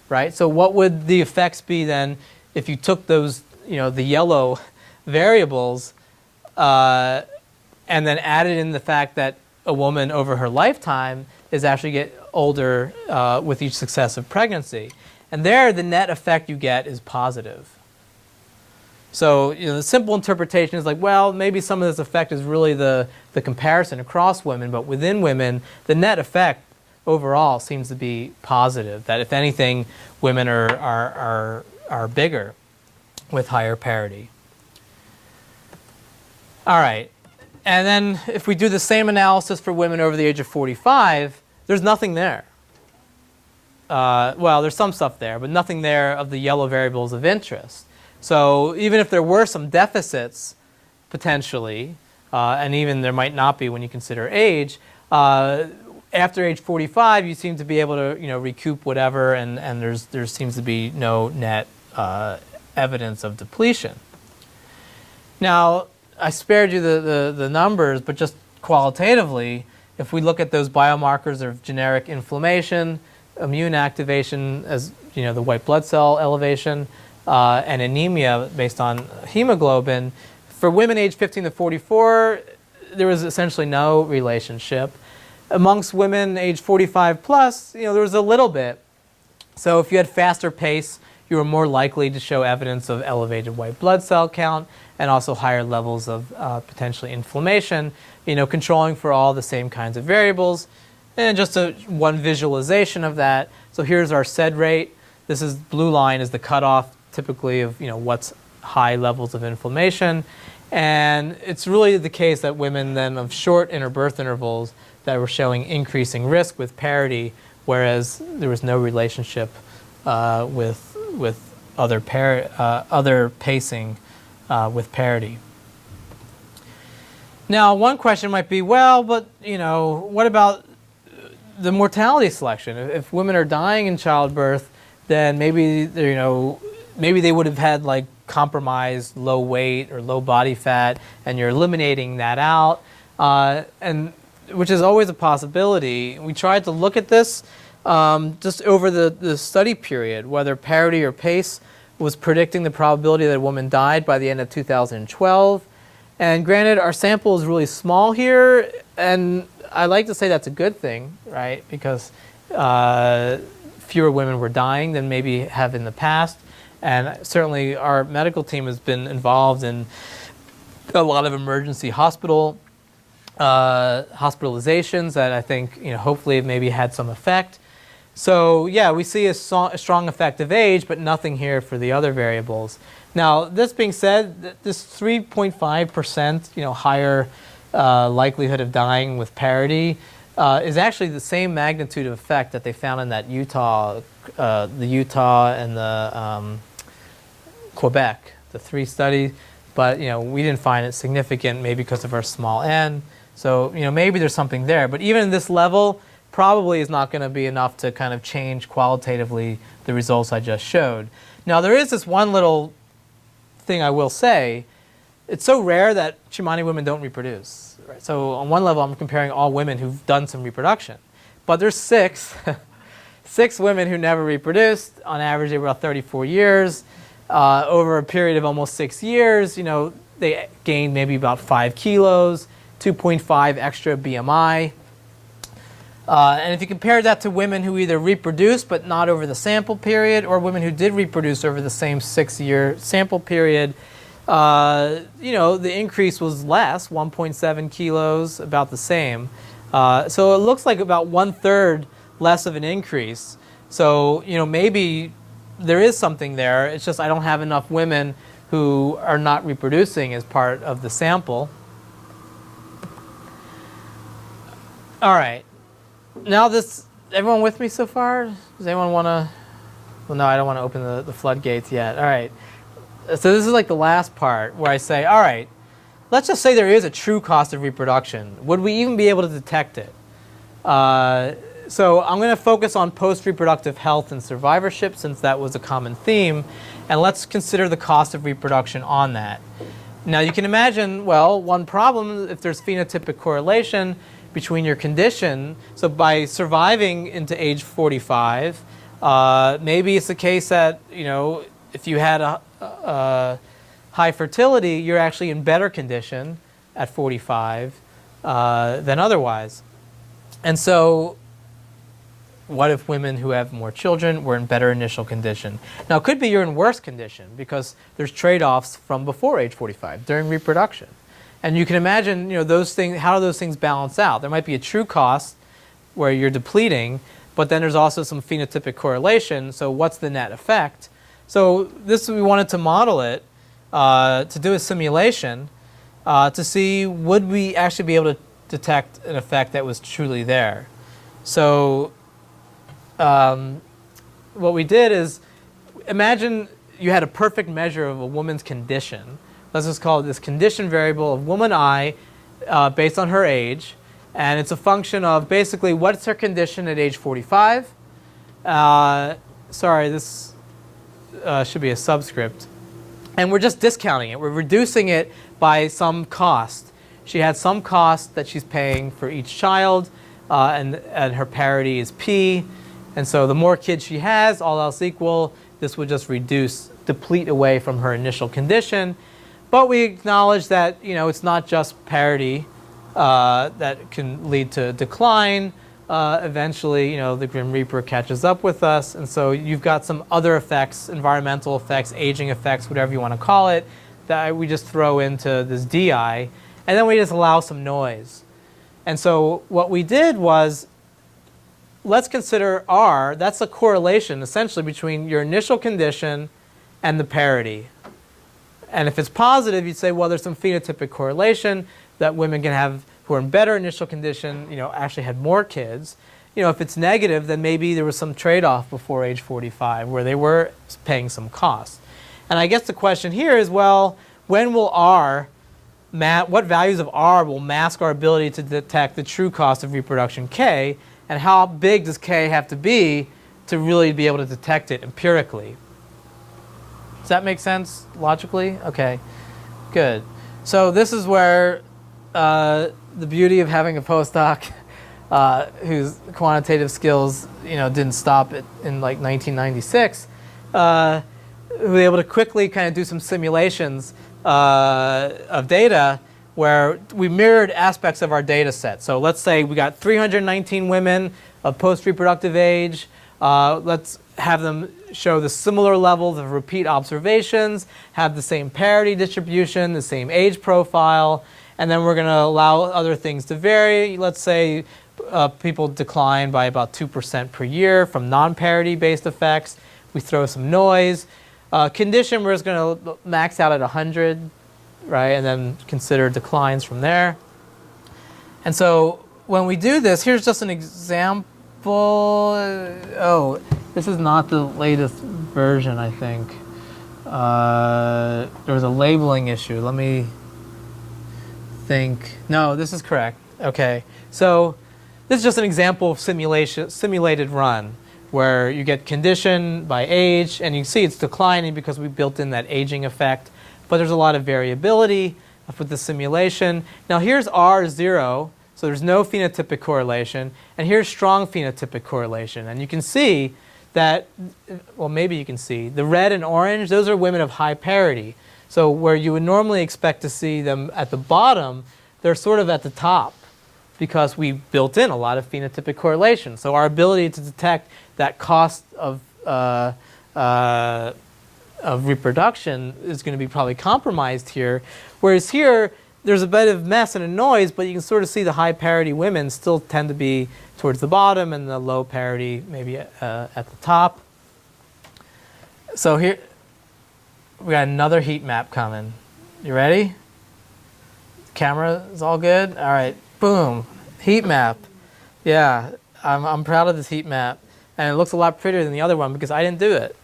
right? So what would the effects be then if you took those, the yellow variables and then added in the fact that a woman over her lifetime is actually get older with each successive pregnancy. And there, the net effect you get is positive. So the simple interpretation is like, well, maybe some of this effect is really the comparison across women, but within women, the net effect overall seems to be positive. That if anything, women are bigger with higher parity. All right. And then if we do the same analysis for women over the age of 45, there's nothing there. Well, there's some stuff there, but nothing there of the yellow variables of interest. So even if there were some deficits, potentially, and even there might not be when you consider age, after age 45, you seem to be able to recoup whatever, and there seems to be no net evidence of depletion. Now, I spared you the numbers, but just qualitatively, if we look at those biomarkers of generic inflammation, immune activation as the white blood cell elevation, and anemia based on hemoglobin, for women aged 15 to 44, there was essentially no relationship. Amongst women aged 45 plus, there was a little bit. So if you had faster pace, you were more likely to show evidence of elevated white blood cell count and also higher levels of potentially inflammation, controlling for all the same kinds of variables. And just one visualization of that. So here's our SED rate. This is blue line is the cutoff typically of what's high levels of inflammation. And it's really the case that women then of short inner birth intervals that were showing increasing risk with parity, whereas there was no relationship with other pacing with parity. Now, one question might be, well, but what about the mortality selection? If women are dying in childbirth, then maybe maybe they would have had like compromised low weight or low body fat, and you're eliminating that out, and which is always a possibility. We tried to look at this just over the study period, whether parity or pace was predicting the probability that a woman died by the end of 2012. And granted, our sample is really small here, and I like to say that's a good thing, right? Because fewer women were dying than maybe have in the past. And certainly our medical team has been involved in a lot of emergency hospitalizations that I think hopefully have maybe had some effect. So yeah, we see a strong effect of age, but nothing here for the other variables. Now, this being said, this 3.5% higher likelihood of dying with parity is actually the same magnitude of effect that they found in that Utah and the Quebec, the 3 studies. But we didn't find it significant, maybe because of our small n. So maybe there's something there. But even this level probably is not going to be enough to kind of change qualitatively the results I just showed. Now, there is this one little thing I will say. It's so rare that Chimani women don't reproduce. Right? So on one level, I'm comparing all women who've done some reproduction. But there's 6 women who never reproduced. On average, they were about 34 years. Over a period of almost 6 years, they gained maybe about 5 kilos, 2.5 extra BMI. And if you compare that to women who either reproduced but not over the sample period, or women who did reproduce over the same 6-year sample period, the increase was less, 1.7 kilos, about the same. So it looks like about 1/3 less of an increase. So maybe there is something there. It's just I don't have enough women who are not reproducing as part of the sample. All right. Now everyone with me so far? Does anyone want to? Well, no, I don't want to open the floodgates yet. All right. So this is like the last part where I say, all right, let's just say there is a true cost of reproduction. Would we even be able to detect it? So I'm going to focus on post-reproductive health and survivorship, since that was a common theme, and let's consider the cost of reproduction on that. Now you can imagine, well, one problem, if there's phenotypic correlation between your condition, so by surviving into age 45, maybe it's the case that, if you had a high fertility, you're actually in better condition at 45 than otherwise. And so what if women who have more children were in better initial condition? Now, it could be you're in worse condition because there's trade-offs from before age 45 during reproduction. And you can imagine, those things, how do those things balance out? There might be a true cost where you're depleting, but then there's also some phenotypic correlation. So what's the net effect? So we wanted to model it, to do a simulation, to see would we actually be able to detect an effect that was truly there. So what we did is imagine you had a perfect measure of a woman's condition. Let's just call it this condition variable of woman I based on her age. And it's a function of basically what's her condition at age 45. Sorry, this should be a subscript. And we're just discounting it. We're reducing it by some cost. She had some cost that she's paying for each child, and her parity is P. And so the more kids she has, all else equal, this would just deplete away from her initial condition. But we acknowledge that it's not just parity that can lead to decline. Eventually, the Grim Reaper catches up with us, and so you've got some other effects, environmental effects, aging effects, whatever you want to call it, that we just throw into this DI, and then we just allow some noise. And so what we did was, let's consider R. That's a correlation, essentially, between your initial condition and the parity. And if it's positive, you'd say, well, there's some phenotypic correlation that women can have who are in better initial condition, actually had more kids. If it's negative, then maybe there was some trade-off before age 45 where they were paying some costs. And I guess the question here is, well, when will what values of R will mask our ability to detect the true cost of reproduction K, and how big does K have to be to really be able to detect it empirically? Does that make sense logically? Okay, good. So this is where the beauty of having a postdoc whose quantitative skills, didn't stop in like 1996, who was able to quickly kind of do some simulations of data where we mirrored aspects of our data set. So let's say we got 319 women of post-reproductive age. Let's have them show the similar levels of repeat observations, have the same parity distribution, the same age profile, and then we're going to allow other things to vary. Let's say people decline by about 2% per year from non-parity based effects. We throw some noise. Condition, we're just going to max out at 100, right, and then consider declines from there. And so when we do this, here's just an example. Oh, this is not the latest version, I think. There was a labeling issue. Let me think. No, this is correct. Okay, so this is just an example of simulated run where you get condition by age, and you see it's declining because we built in that aging effect, but there's a lot of variability with the simulation. Now here's R0, so there's no phenotypic correlation, and here's strong phenotypic correlation. And you can see that, well, maybe you can see, the red and orange, those are women of high parity. So where you would normally expect to see them at the bottom, they're sort of at the top because we built in a lot of phenotypic correlation. So our ability to detect that cost of reproduction is going to be probably compromised here. Whereas here, there's a bit of mess and a noise, but you can sort of see the high parity women still tend to be towards the bottom and the low parity maybe at the top. So here, we got another heat map coming. You ready? Camera is all good? All right, boom, heat map. Yeah, I'm proud of this heat map. And it looks a lot prettier than the other one because I didn't do it.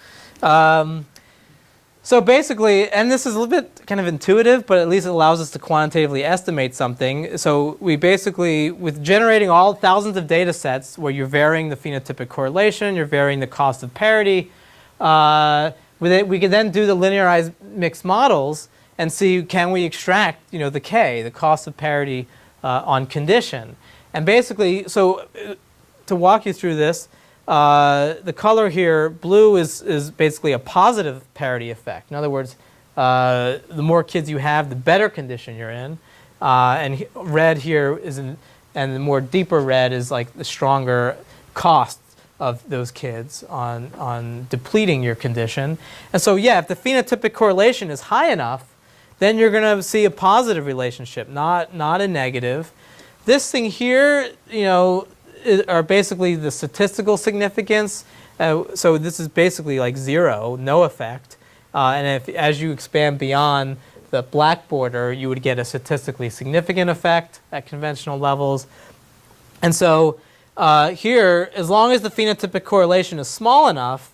So basically, and this is a little bit kind of intuitive, but at least it allows us to quantitatively estimate something. So we basically, with generating all thousands of data sets where you're varying the phenotypic correlation, you're varying the cost of parity, we can then do the linearized mixed models and see, can we extract, the K, the cost of parity on condition. And basically, so to walk you through this, the color here, blue is basically a positive parity effect. In other words, the more kids you have, the better condition you're in. And red here and the more deeper red is like the stronger cost of those kids on depleting your condition. And so, yeah, if the phenotypic correlation is high enough, then you're going to see a positive relationship, not a negative. This thing here, are basically the statistical significance. So this is basically like 0, no effect. And as you expand beyond the black border, you would get a statistically significant effect at conventional levels. And so here, as long as the phenotypic correlation is small enough,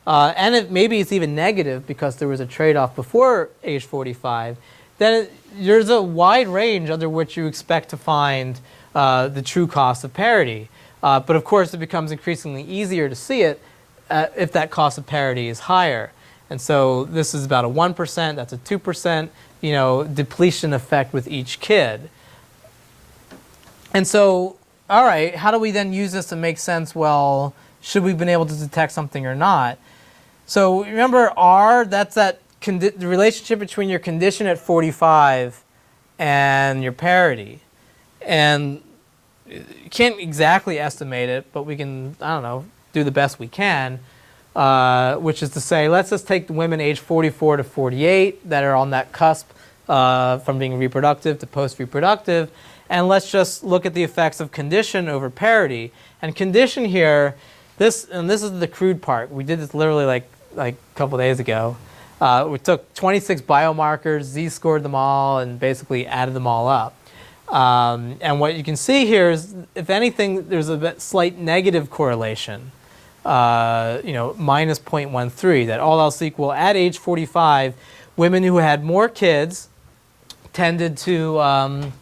and maybe it's even negative because there was a trade-off before age 45, then there's a wide range under which you expect to find the true cost of parity. But of course, it becomes increasingly easier to see it if that cost of parity is higher. And so this is about a 1%, that's a 2%, depletion effect with each kid. And so, all right, how do we then use this to make sense? Well, should we have been able to detect something or not? So remember R, that's the relationship between your condition at 45 and your parity. And you can't exactly estimate it, but we can, do the best we can, which is to say, let's just take the women age 44 to 48 that are on that cusp from being reproductive to post-reproductive, and let's just look at the effects of condition over parity. And condition here, this is the crude part. We did this literally like a couple days ago. We took 26 biomarkers, z-scored them all, and basically added them all up. And what you can see here is, if anything, there's a slight negative correlation, minus 0.13, that all else equal, at age 45, women who had more kids tended to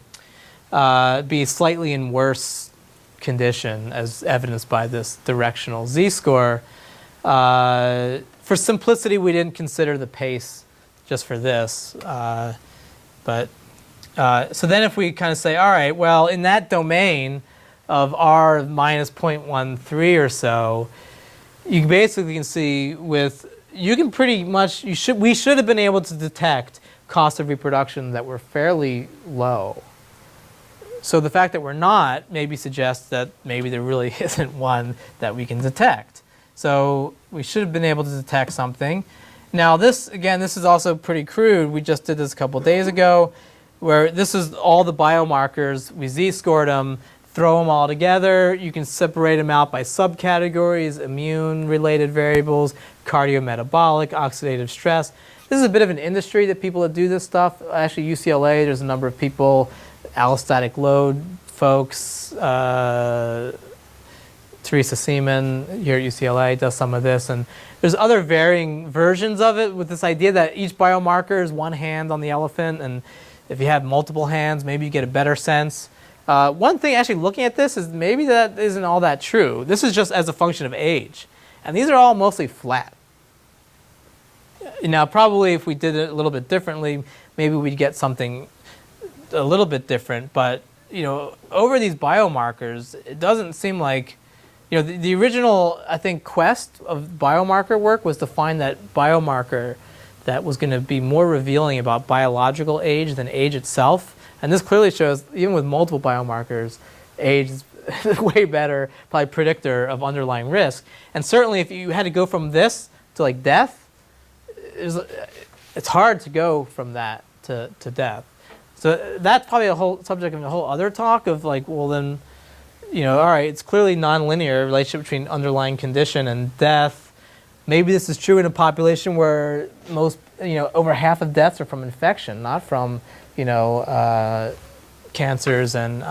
be slightly in worse condition, as evidenced by this directional z-score. For simplicity, we didn't consider the pace just for this. So then if we kind of say, all right, well, in that domain of r minus 0.13 or so, you basically can see you can pretty much, we should have been able to detect costs of reproduction that were fairly low. So the fact that we're not maybe suggests that maybe there really isn't one that we can detect. So we should have been able to detect something. Now this, again, this is also pretty crude. We just did this a couple days ago, where this is all the biomarkers. We z-scored them, throw them all together. You can separate them out by subcategories: immune-related variables, cardiometabolic, oxidative stress. This is a bit of an industry that people that do this stuff. Actually, UCLA, there's a number of people, allostatic load folks, Teresa Seaman here at UCLA does some of this, and there's other varying versions of it with this idea that each biomarker is one hand on the elephant, and if you have multiple hands, maybe you get a better sense. One thing actually looking at this is maybe that isn't all that true. This is just as a function of age, and these are all mostly flat. Now probably if we did it a little bit differently, maybe we'd get something a little bit different, but over these biomarkers, it doesn't seem like, the original, I think, quest of biomarker work was to find that biomarker that was going to be more revealing about biological age than age itself. And this clearly shows, even with multiple biomarkers, age is way better, probably predictor of underlying risk. And certainly if you had to go from this to like death, it's hard to go from that to death. So that's probably a whole subject of a whole other talk of like, well then, all right, it's clearly nonlinear relationship between underlying condition and death. Maybe this is true in a population where most, over half of deaths are from infection, not from, cancers and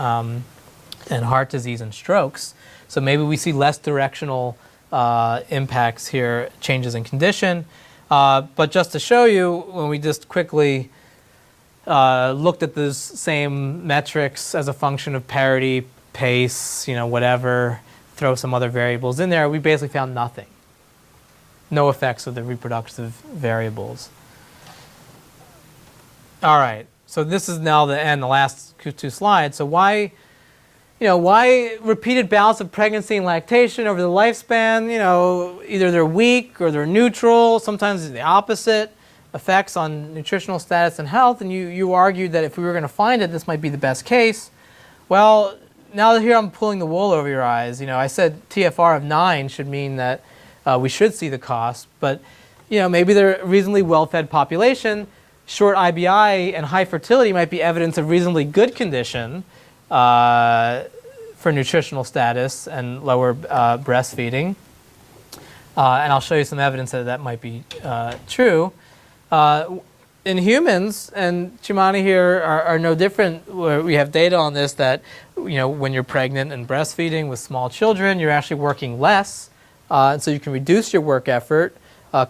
heart disease and strokes. So maybe we see less directional impacts here, changes in condition. But just to show you, when we just quickly looked at those same metrics as a function of parity, pace, whatever, throw some other variables in there, we basically found nothing. No effects of the reproductive variables. All right, so this is now the end, the last two slides. So why repeated bouts of pregnancy and lactation over the lifespan? Either they're weak or they're neutral. Sometimes it's the opposite effects on nutritional status and health. And you argued that if we were going to find it, this might be the best case. Well, now that here I'm pulling the wool over your eyes. I said TFR of 9 should mean that we should see the cost, but maybe they're a reasonably well-fed population. Short IBI and high fertility might be evidence of reasonably good condition for nutritional status and lower breastfeeding. And I'll show you some evidence that might be true. In humans, and Chimani here are no different, where we have data on this that when you're pregnant and breastfeeding with small children, you're actually working less, and so you can reduce your work effort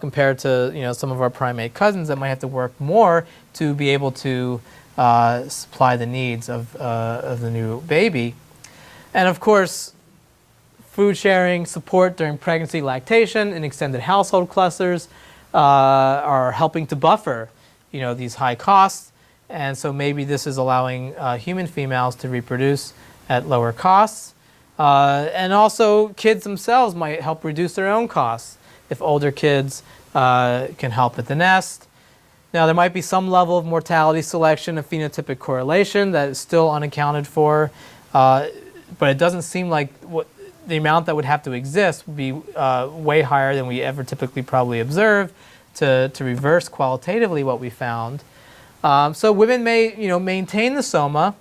compared to some of our primate cousins that might have to work more to be able to supply the needs of the new baby. And of course, food sharing, support during pregnancy, lactation, and extended household clusters are helping to buffer these high costs, and so maybe this is allowing human females to reproduce at lower costs. And also kids themselves might help reduce their own costs if older kids can help at the nest. Now there might be some level of mortality selection and phenotypic correlation that is still unaccounted for, but it doesn't seem like the amount that would have to exist would be way higher than we ever typically probably observe to reverse qualitatively what we found. So women may maintain the soma.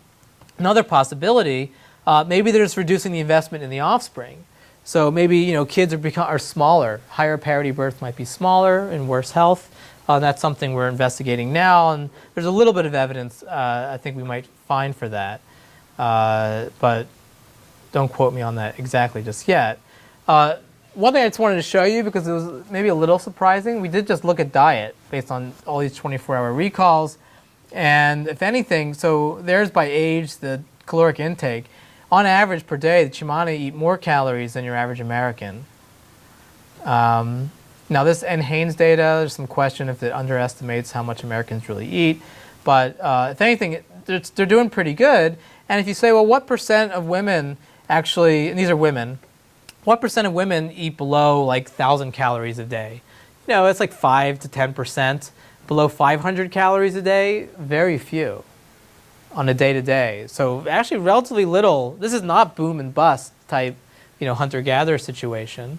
Another possibility, maybe they're just reducing the investment in the offspring. So maybe kids are smaller. Higher parity birth might be smaller and worse health. That's something we're investigating now, and there's a little bit of evidence I think we might find for that. but don't quote me on that exactly just yet. One thing I just wanted to show you, because it was maybe a little surprising, we did just look at diet based on all these 24-hour recalls. And if anything, so there's by age the caloric intake. On average per day, the Chimani eat more calories than your average American. Now this NHANES data, there's some question if it underestimates how much Americans really eat. But if anything, they're doing pretty good. And if you say, well, what percent of women actually, and these are women, what percent of women eat below like 1,000 calories a day? You know, it's like 5 to 10%. Below 500 calories a day, very few on a day-to-day. So actually relatively little. This is not boom and bust type, you know, hunter-gatherer situation.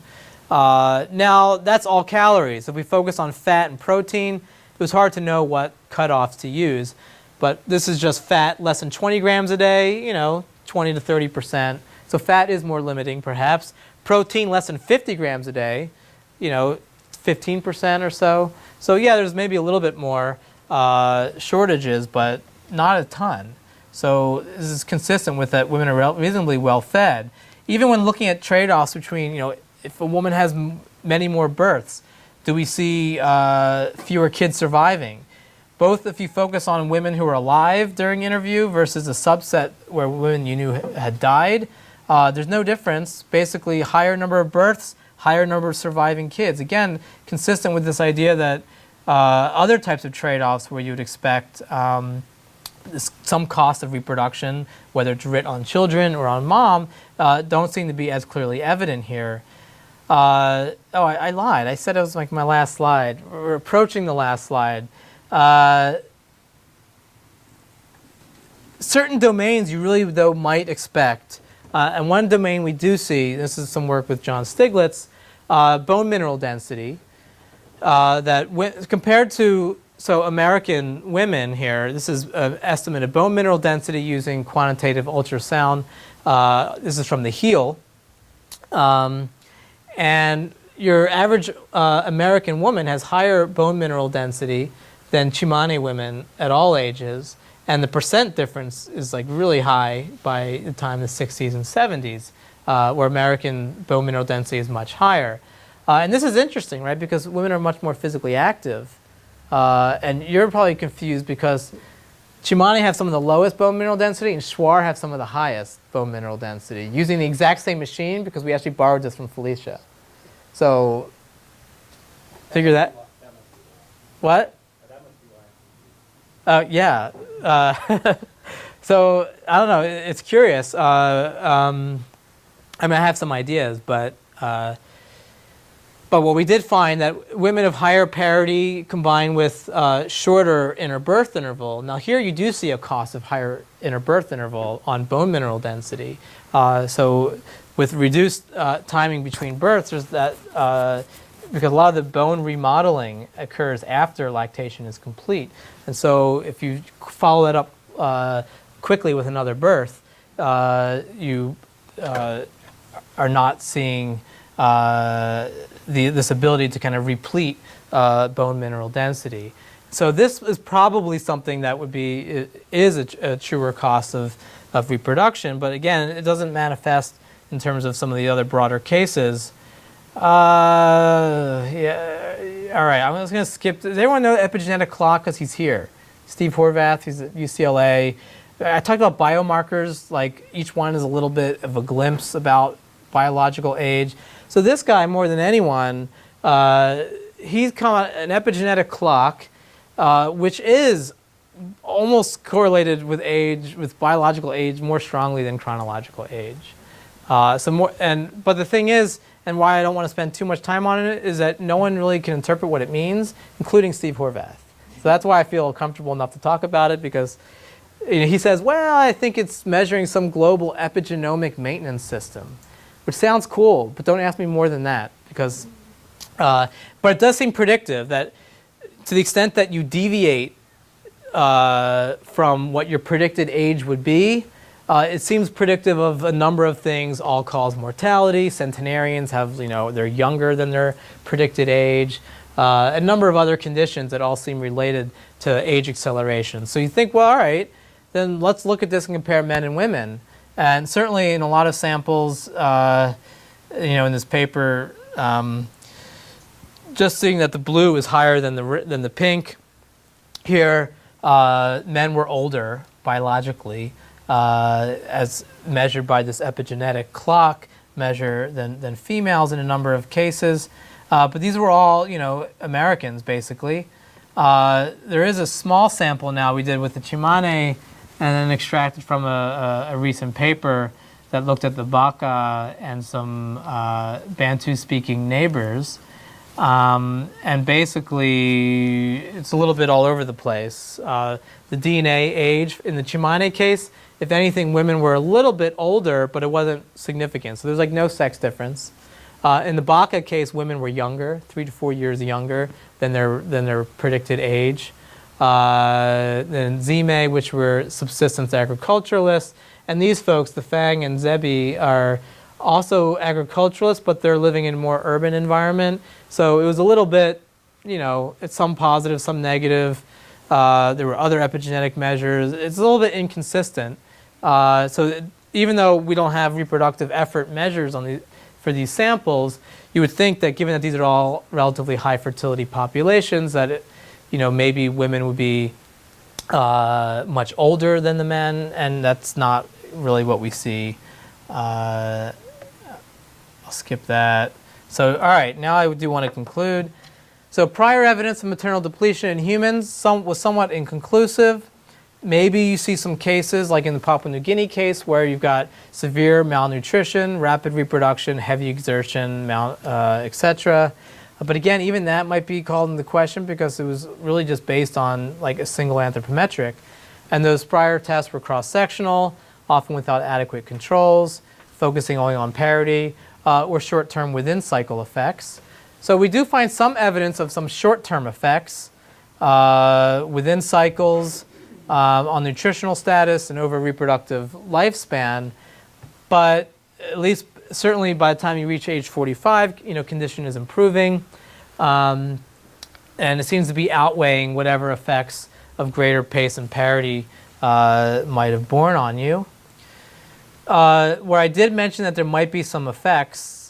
Now, that's all calories. If we focus on fat and protein, it was hard to know what cutoffs to use. But this is just fat less than 20 grams a day, you know, 20 to 30%. So fat is more limiting, perhaps. Protein less than 50 grams a day, you know, 15% or so. So yeah, there's maybe a little bit more shortages, but not a ton. So this is consistent with that women are reasonably well fed. Even when looking at trade-offs between, you know, if a woman has many more births, do we see fewer kids surviving? Both if you focus on women who are alive during interview versus a subset where women you knew had died, there's no difference. Basically, higher number of births, higher number of surviving kids. Again, consistent with this idea that other types of trade-offs where you would expect some cost of reproduction, whether it's writ on children or on mom, don't seem to be as clearly evident here. I lied. I said it was like my last slide. We're approaching the last slide. Certain domains you really, though, might expect. And one domain we do see, this is some work with John Stiglitz, bone mineral density. That compared to, so American women here, this is an estimate of bone mineral density using quantitative ultrasound. This is from the heel. And your average American woman has higher bone mineral density than Chimani women at all ages. And the percent difference is like really high by the time of the 60s and 70s, where American bone mineral density is much higher. And this is interesting, right? Because women are much more physically active. And you're probably confused because Chimani have some of the lowest bone mineral density and Shuar have some of the highest bone mineral density, using the exact same machine because we actually borrowed this from Felicia. So, figure that. What? Yeah. So, I don't know. It's curious. I mean, I have some ideas, but what we did find that women of higher parity combined with shorter inner birth interval. Now here you do see a cost of higher inner birth interval on bone mineral density. So with reduced timing between births, there's that because a lot of the bone remodeling occurs after lactation is complete. And so if you follow that up quickly with another birth, you are not seeing this ability to kind of replete bone mineral density. So this is probably something that would be, is a truer cost of reproduction, but again, it doesn't manifest in terms of some of the other broader cases. Yeah, all right, I'm just gonna skip. Does everyone know Epigenetic Clock? Because he's here. Steve Horvath, he's at UCLA. I talked about biomarkers, like each one is a little bit of a glimpse about biological age. So this guy, more than anyone, he's come out an epigenetic clock, which is almost correlated with age, with biological age, more strongly than chronological age. But the thing is, and why I don't want to spend too much time on it, is that no one really can interpret what it means, including Steve Horvath. So that's why I feel comfortable enough to talk about it, because he says, well, I think it's measuring some global epigenomic maintenance system, which sounds cool, but don't ask me more than that, because, but it does seem predictive that to the extent that you deviate from what your predicted age would be, it seems predictive of a number of things, all-cause mortality. Centenarians have, they're younger than their predicted age. A number of other conditions that all seem related to age acceleration. So you think, well, all right, then let's look at this and compare men and women. And certainly in a lot of samples, in this paper, just seeing that the blue is higher than the pink here, men were older biologically, as measured by this epigenetic clock measure than females in a number of cases. But these were all, Americans, basically. There is a small sample now we did with the Chimani and then extracted from a recent paper that looked at the Baka and some Bantu-speaking neighbors. And basically, it's a little bit all over the place. The DNA age, in the Chimani case, if anything, women were a little bit older, but it wasn't significant. So there's like no sex difference. In the Baka case, women were younger, 3 to 4 years younger than their predicted age. Then Tsimane, which were subsistence agriculturalists, and these folks, the Fang and Zebi, are also agriculturalists, but they're living in a more urban environment. So it was a little bit, it's some positive, some negative. There were other epigenetic measures. It's a little bit inconsistent. So even though we don't have reproductive effort measures for these samples, you would think that given that these are all relatively high fertility populations, that maybe women would be much older than the men, and that's not really what we see. I'll skip that. So, all right, now I do want to conclude. So prior evidence of maternal depletion in humans was somewhat inconclusive. Maybe you see some cases, like in the Papua New Guinea case, where you've got severe malnutrition, rapid reproduction, heavy exertion, etc. But again, even that might be called into question because it was really just based on like a single anthropometric. And those prior tests were cross-sectional, often without adequate controls, focusing only on parity, or short-term within-cycle effects. So we do find some evidence of some short-term effects within cycles, on nutritional status and over reproductive lifespan, but at least certainly by the time you reach age 45, condition is improving, and it seems to be outweighing whatever effects of greater pace and parity might have borne on you. Where I did mention that there might be some effects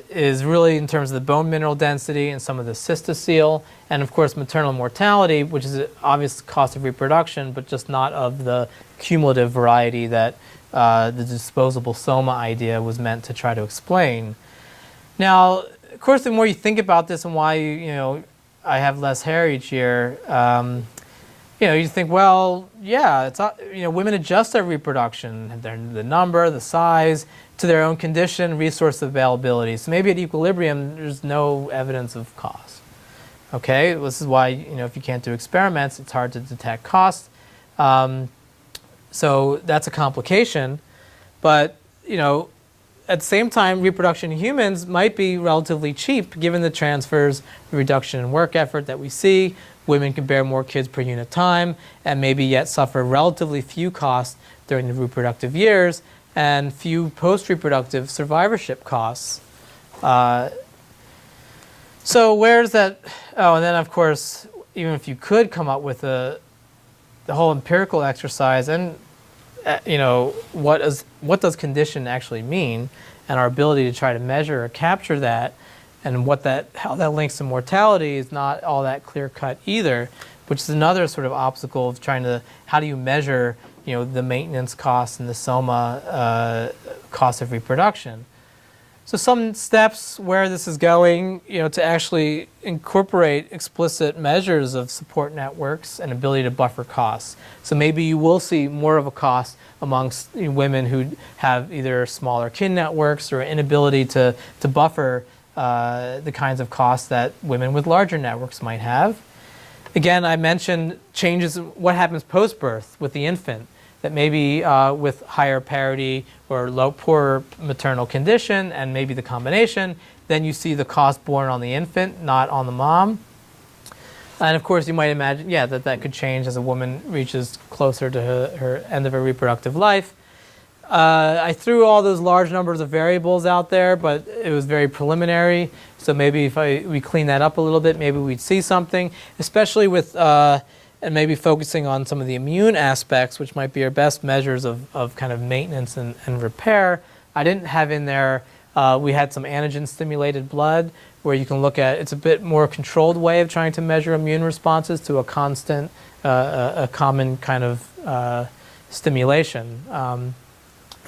is really in terms of the bone mineral density and some of the cystocele, and of course maternal mortality, which is an obvious cost of reproduction, but just not of the cumulative variety that the disposable soma idea was meant to try to explain. Now, of course, the more you think about this and why I have less hair each year, you think, well, yeah, it's women adjust their reproduction, the number, the size, to their own condition, resource availability. So maybe at equilibrium, there's no evidence of cost. Okay, this is why if you can't do experiments, it's hard to detect cost. So that's a complication. But at the same time, reproduction in humans might be relatively cheap given the transfers, the reduction in work effort that we see. Women can bear more kids per unit time and maybe yet suffer relatively few costs during the reproductive years and few post-reproductive survivorship costs. So where's that? Oh, and then of course, even if you could come up with the whole empirical exercise and what does condition actually mean, and our ability to try to measure or capture that, and how that links to mortality is not all that clear-cut either, which is another sort of obstacle of trying to, how do you measure the maintenance costs and the soma cost of reproduction. So some steps where this is going, to actually incorporate explicit measures of support networks and ability to buffer costs. So maybe you will see more of a cost amongst women who have either smaller kin networks or inability to buffer the kinds of costs that women with larger networks might have. Again, I mentioned changes in what happens post-birth with the infant, that maybe with higher parity or poorer maternal condition and maybe the combination, then you see the cost borne on the infant, not on the mom. And of course, you might imagine, that could change as a woman reaches closer to her end of her reproductive life. I threw all those large numbers of variables out there, but it was very preliminary. So maybe if we clean that up a little bit, maybe we'd see something, especially with, and and maybe focusing on some of the immune aspects, which might be our best measures of kind of maintenance and repair. I didn't have in there, we had some antigen-stimulated blood where you can look at, it's a bit more controlled way of trying to measure immune responses to a constant, a common kind of stimulation.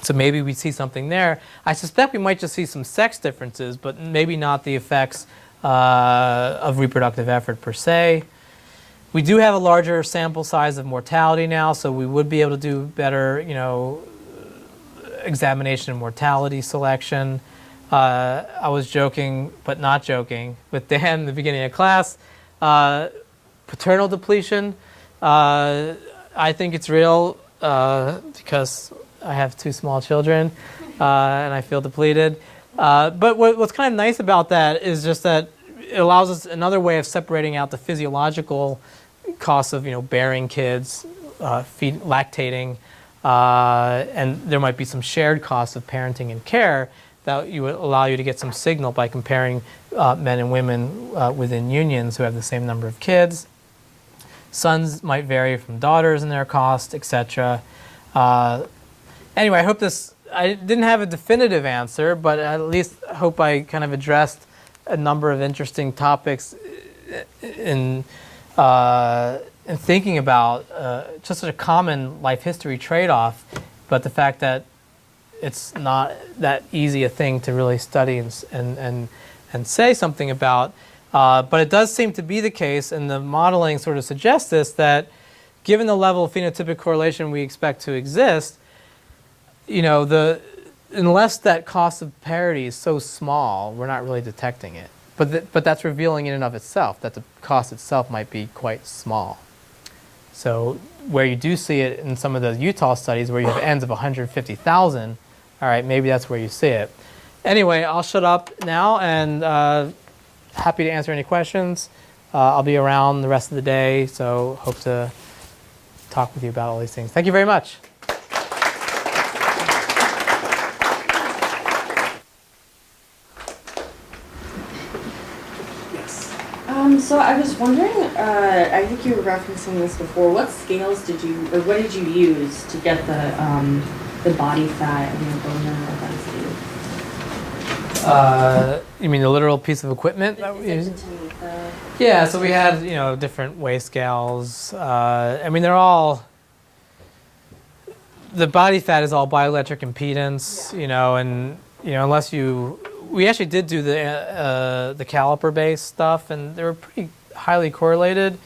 So maybe we see something there. I suspect we might just see some sex differences, but maybe not the effects of reproductive effort per se. We do have a larger sample size of mortality now, so we would be able to do better, examination of mortality selection. I was joking, but not joking, with Dan in the beginning of class. Paternal depletion, I think it's real because I have 2 small children and I feel depleted. But what's kind of nice about that is just that it allows us another way of separating out the physiological costs of bearing kids, lactating, and there might be some shared costs of parenting and care that would allow you to get some signal by comparing men and women within unions who have the same number of kids. Sons might vary from daughters in their cost, etc. Anyway, I hope I didn't have a definitive answer, but at least hope I kind of addressed a number of interesting topics in thinking about just such a common life history trade-off, but the fact that it's not that easy a thing to really study and say something about. But it does seem to be the case, and the modeling sort of suggests this, that given the level of phenotypic correlation we expect to exist, unless that cost of parity is so small, we're not really detecting it. But that's revealing in and of itself that the cost itself might be quite small. So where you do see it in some of the Utah studies where you have ends of 150,000, all right, maybe that's where you see it. Anyway, I'll shut up now and happy to answer any questions. I'll be around the rest of the day, so hope to talk with you about all these things. Thank you very much. So I was wondering, I think you were referencing this before, what scales did you, or what did you use to get the body fat and the bone mineral density? You mean the literal piece of equipment that we use? Yeah, so we had, different weigh scales. They're all, the body fat is all bioelectric impedance, unless we actually did do the caliper-based stuff, and they were pretty highly correlated,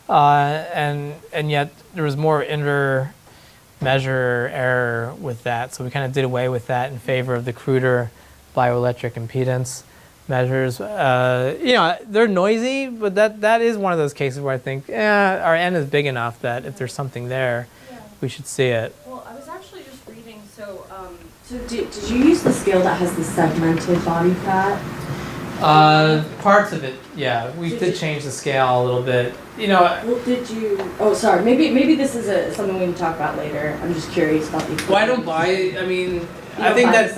and yet there was more inter-measure error with that, so we kind of did away with that in favor of the cruder bioelectric impedance measures. They're noisy, but that is one of those cases where I think our N is big enough that if there's something there, we should see it. Well, I was actually just reading, so did you use the scale that has the segmented body fat? Parts of it, yeah. We did change the scale a little bit. Well, did you? Oh, sorry. Maybe this is something we can talk about later. I'm just curious about these. Well, I don't buy. I think that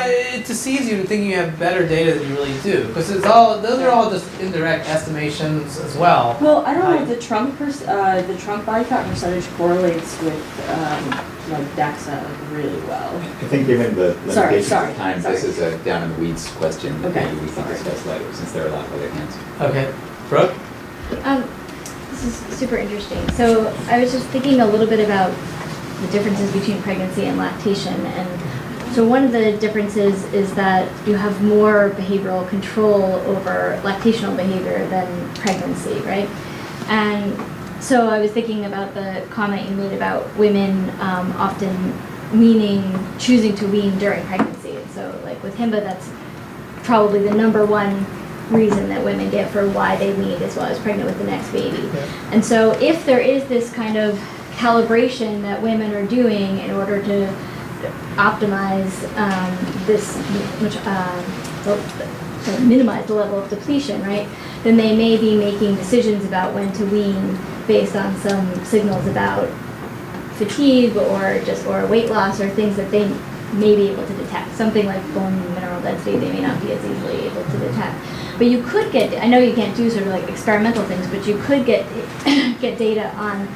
it deceives you in thinking you have better data than you really do, because those are all just indirect estimations as well. Well, I don't know if the trunk body fat percentage correlates with DEXA really well. I think given the limitations of time, sorry. this is a down in the weeds question that Okay. maybe we can discuss later, since there are a lot of other hands. Okay, Brooke. This is super interesting. So I was just thinking a little bit about the differences between pregnancy and lactation, and so one of the differences is that you have more behavioral control over lactational behavior than pregnancy, right? And so I was thinking about the comment you made about women often choosing to wean during pregnancy. And so like with HIMBA, that's probably the number one reason that women get for why they wean as well as pregnant with the next baby. Yeah. And so if there is this kind of calibration that women are doing in order to optimize minimize the level of depletion, right? Then they may be making decisions about when to wean based on some signals about fatigue or weight loss or things that they may be able to detect. Something like bone mineral density they may not be as easily able to detect. But you could get, I know you can't do sort of like experimental things, but you could get get data on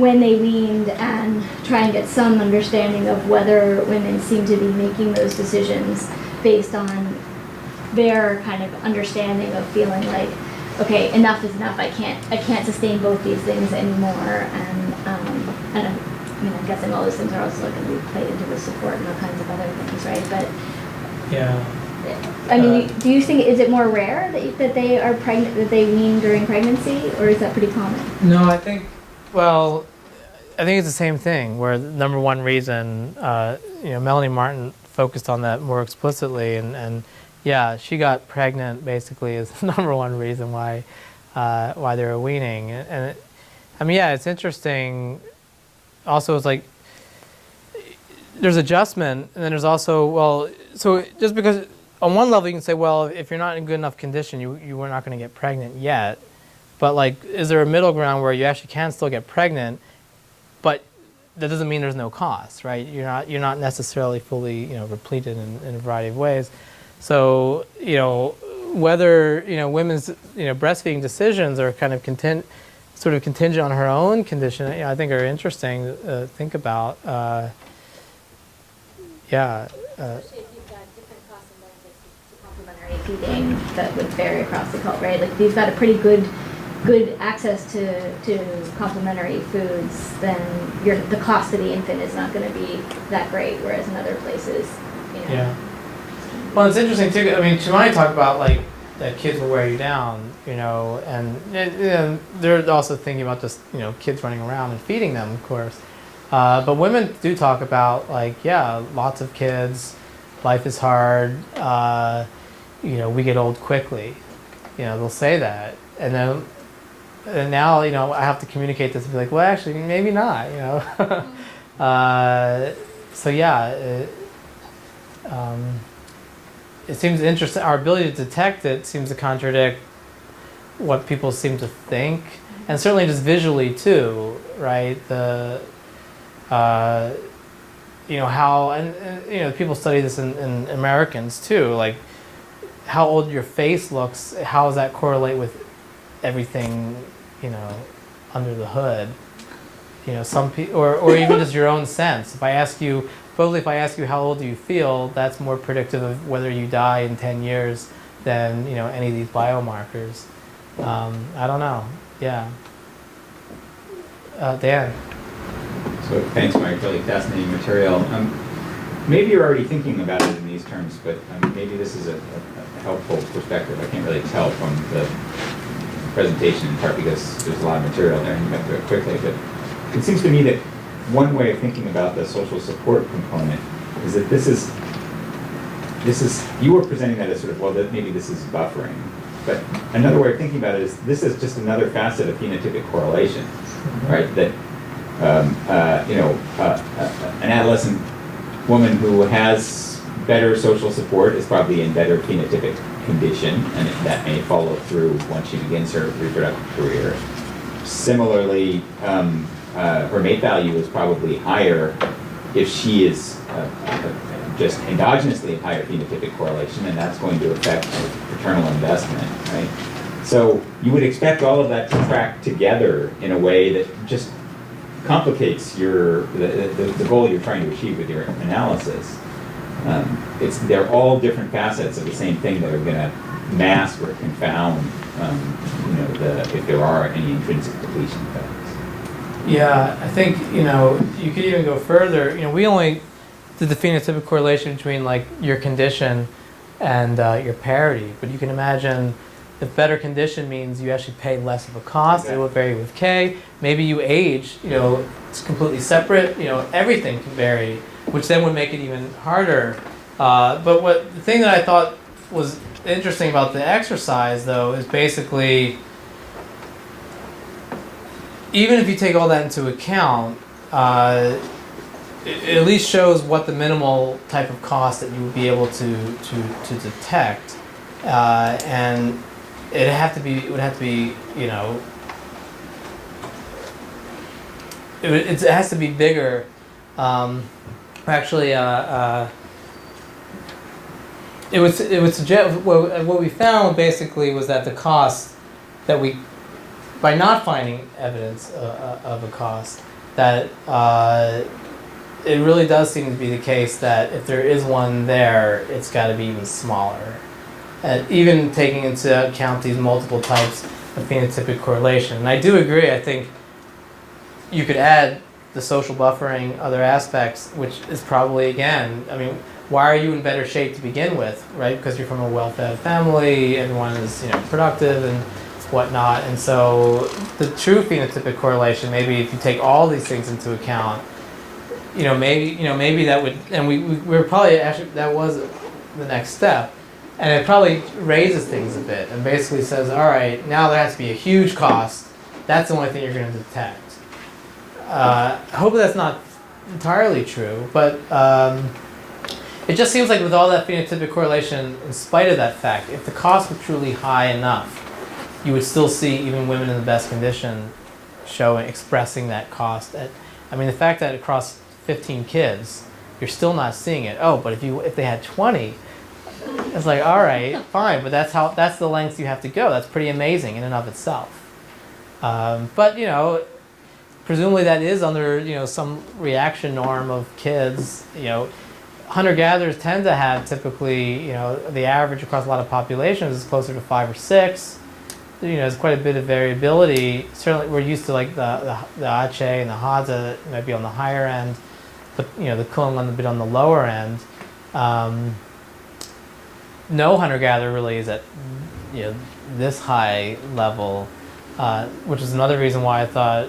when they weaned and try and get some understanding of whether women seem to be making those decisions based on their kind of understanding of feeling like, okay, enough is enough. I can't sustain both these things anymore. And I mean, I'm guessing all those things are also going to be played into the support and all kinds of other things, right? But Yeah. I mean, do you think, is it more rare that they are pregnant, that they wean during pregnancy, or is that pretty common? No, I think it's the same thing, where the number one reason, Melanie Martin focused on that more explicitly, and yeah, she got pregnant basically is the number one reason why they were weaning. And it's interesting. Also, it's like there's adjustment, and then there's also, so just because on one level you can say, well, if you're not in good enough condition, you were not going to get pregnant yet. But like, is there a middle ground where you actually can still get pregnant, but that doesn't mean there's no cost, right? You're not necessarily fully repleted in a variety of ways. So whether women's breastfeeding decisions are kind of contingent on her own condition, I think are interesting to think about. Especially if you've got different costs and benefits to complementary feeding that would vary across the cult, right? Like if you've got a pretty good access to complementary foods, then the cost to the infant is not going to be that great, whereas in other places, Yeah. Well, it's interesting too. I mean, Chimani talked about like that kids will wear you down, and they're also thinking about just kids running around and feeding them, of course. But women do talk about like, lots of kids, life is hard, we get old quickly. They'll say that, and now I have to communicate this and be like, well, actually, maybe not. It seems interesting. Our ability to detect it seems to contradict what people seem to think, and certainly just visually too, right? How and people study this in Americans too, like how old your face looks. How does that correlate with everything under the hood? Some people, or even just your own sense. If I ask you how old do you feel, that's more predictive of whether you die in 10 years than any of these biomarkers. I don't know. Yeah. Dan. So thanks, Mike. Really fascinating material. Maybe you're already thinking about it in these terms, but maybe this is a helpful perspective. I can't really tell from the presentation, in part because there's a lot of material there and you got through it quickly. But it seems to me that one way of thinking about the social support component is that this is you were presenting that as sort of, well, that maybe this is buffering. But another way of thinking about it is this is just another facet of phenotypic correlation, right? That an adolescent woman who has better social support is probably in better phenotypic condition, and that may follow through once she begins her reproductive career. Similarly, her mate value is probably higher if she is just endogenously in higher phenotypic correlation, and that's going to affect paternal investment, right? So you would expect all of that to track together in a way that just complicates the goal you're trying to achieve with your analysis. They're all different facets of the same thing that are going to mask or confound, if there are any intrinsic depletion effects. Yeah, I think you could even go further. We only did the phenotypic correlation between like your condition and your parity, but you can imagine if better condition means you actually pay less of a cost. Exactly. It will vary with K. Maybe you age. It's completely separate. Everything can vary, which then would make it even harder. But the thing that I thought was interesting about the exercise, though, is basically, even if you take all that into account, it at least shows what the minimal type of cost that you would be able to detect, and it would have to be, it has to be bigger. Actually, it would suggest what we found basically was that the cost that we, by not finding evidence of a cost, that it really does seem to be the case that if there is one there, it's got to be even smaller. Even taking into account these multiple types of phenotypic correlation. And I do agree, I think you could add the social buffering, other aspects, which is probably, again, I mean, why are you in better shape to begin with, right? Because you're from a well-fed family, everyone is, productive and whatnot. And so the true phenotypic correlation, maybe if you take all these things into account, maybe that would, and we're probably actually, that was the next step. And it probably raises things a bit and basically says, all right, now there has to be a huge cost. That's the only thing you're going to detect. I hope that's not entirely true, but it just seems like with all that phenotypic correlation, in spite of that fact, if the cost were truly high enough, you would still see even women in the best condition expressing that cost. The fact that across 15 kids, you're still not seeing it. Oh, but if they had 20, it's like, all right, fine, but that's the lengths you have to go. That's pretty amazing in and of itself. But presumably that is under some reaction norm of kids. Hunter-gatherers tend to have typically the average across a lot of populations is closer to 5 or 6. There's quite a bit of variability. Certainly, we're used to like the Ache and the Hadza might be on the higher end, but the Kulin a bit on the lower end. No hunter-gatherer really is at this high level, which is another reason why I thought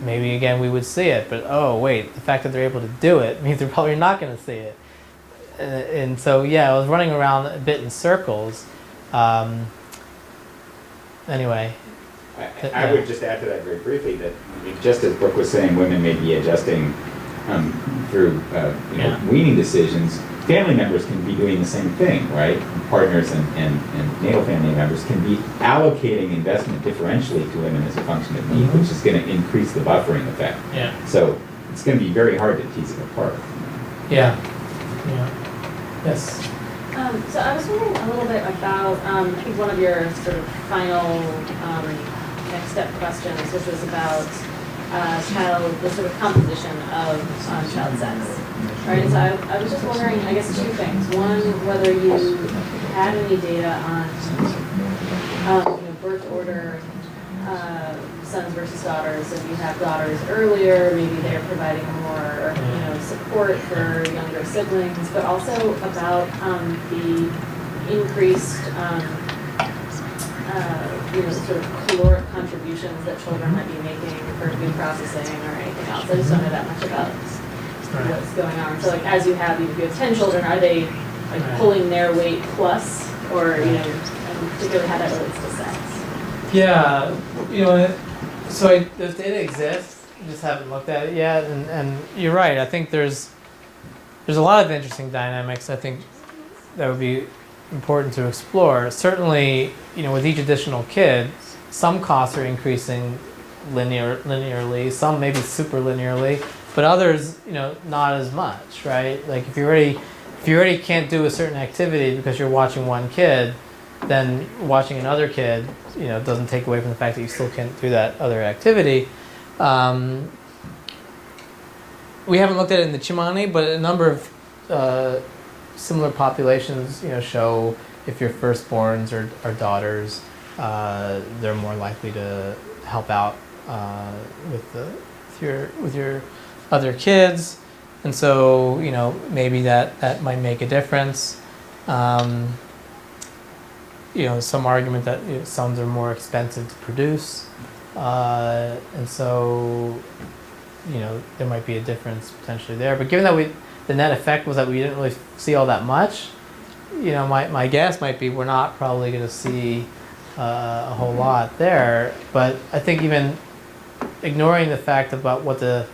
maybe again we would see it. But oh wait, the fact that they're able to do it means they're probably not going to see it. And so I was running around a bit in circles. Anyway. I would just add to that very briefly that just as Brooke was saying, women may be adjusting through weaning decisions. Family members can be doing the same thing, right? Partners and natal family members can be allocating investment differentially to women as a function of need, which is going to increase the buffering effect. Yeah. So it's going to be very hard to tease it apart. Yeah. Yes. So I was wondering a little bit about, I think one of your sort of final next step questions, which was about the sort of composition of child sex. Right, so I was just wondering, I guess, two things. One, whether you had any data on birth order, sons versus daughters. If you have daughters earlier, maybe they're providing more support for younger siblings, but also about the increased sort of caloric contributions that children might be making for food processing or anything else. I just don't know that much about what's going on. So like as you have 10 children, are they like pulling their weight plus, or and particularly how that relates to sex? Yeah, so those data exist. I just haven't looked at it yet, and you're right. I think there's a lot of interesting dynamics. I think that would be important to explore. Certainly, with each additional kid, some costs are increasing linearly, some maybe super linearly, but others, not as much, right? Like if you already can't do a certain activity because you're watching one kid, then watching another kid, doesn't take away from the fact that you still can't do that other activity. We haven't looked at it in the Chimani, but a number of similar populations, show if your firstborns are daughters, they're more likely to help out with your other kids, and so maybe that might make a difference. Some argument that sons are more expensive to produce, and so there might be a difference potentially there. But given that the net effect was that we didn't really see all that much, my guess might be we're not probably going to see a whole lot there. But I think even ignoring the fact about what the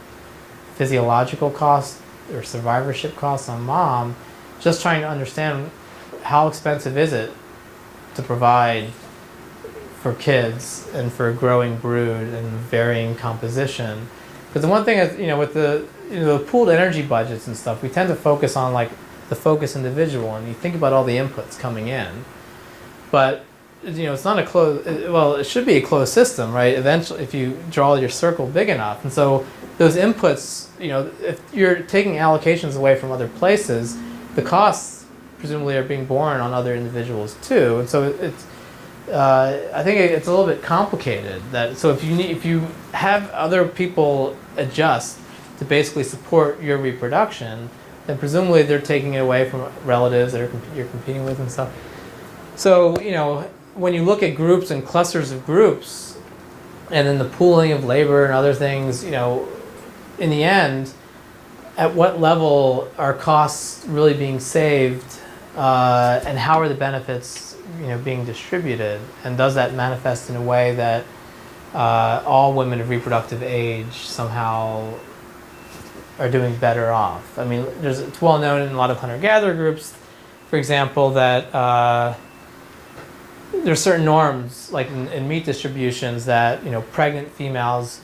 physiological cost or survivorship costs on mom, just trying to understand how expensive is it to provide for kids and for a growing brood and varying composition. Because the one thing is, with the pooled energy budgets and stuff, we tend to focus on like the focus individual, and you think about all the inputs coming in. But it's not a closed. Well, it should be a closed system, right? Eventually, if you draw your circle big enough, and so those inputs, if you're taking allocations away from other places, the costs presumably are being borne on other individuals too, and so it's. I think it's a little bit complicated. So if you have other people adjust to basically support your reproduction, then presumably they're taking it away from relatives that you're competing with and stuff. So when you look at groups and clusters of groups, and then the pooling of labor and other things, in the end, at what level are costs really being saved, and how are the benefits being distributed, and does that manifest in a way that all women of reproductive age somehow are doing better off? I mean, it's well known in a lot of hunter-gatherer groups, for example, that there's certain norms, like in meat distributions, that pregnant females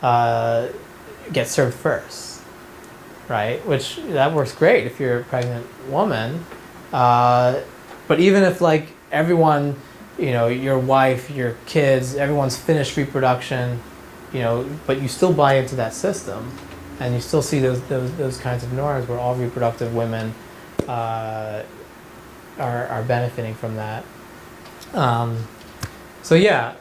get served first, right? Which that works great if you're a pregnant woman, but even if everyone, your wife, your kids, everyone's finished reproduction, but you still buy into that system, and you still see those kinds of norms where all reproductive women are benefiting from that. So yeah,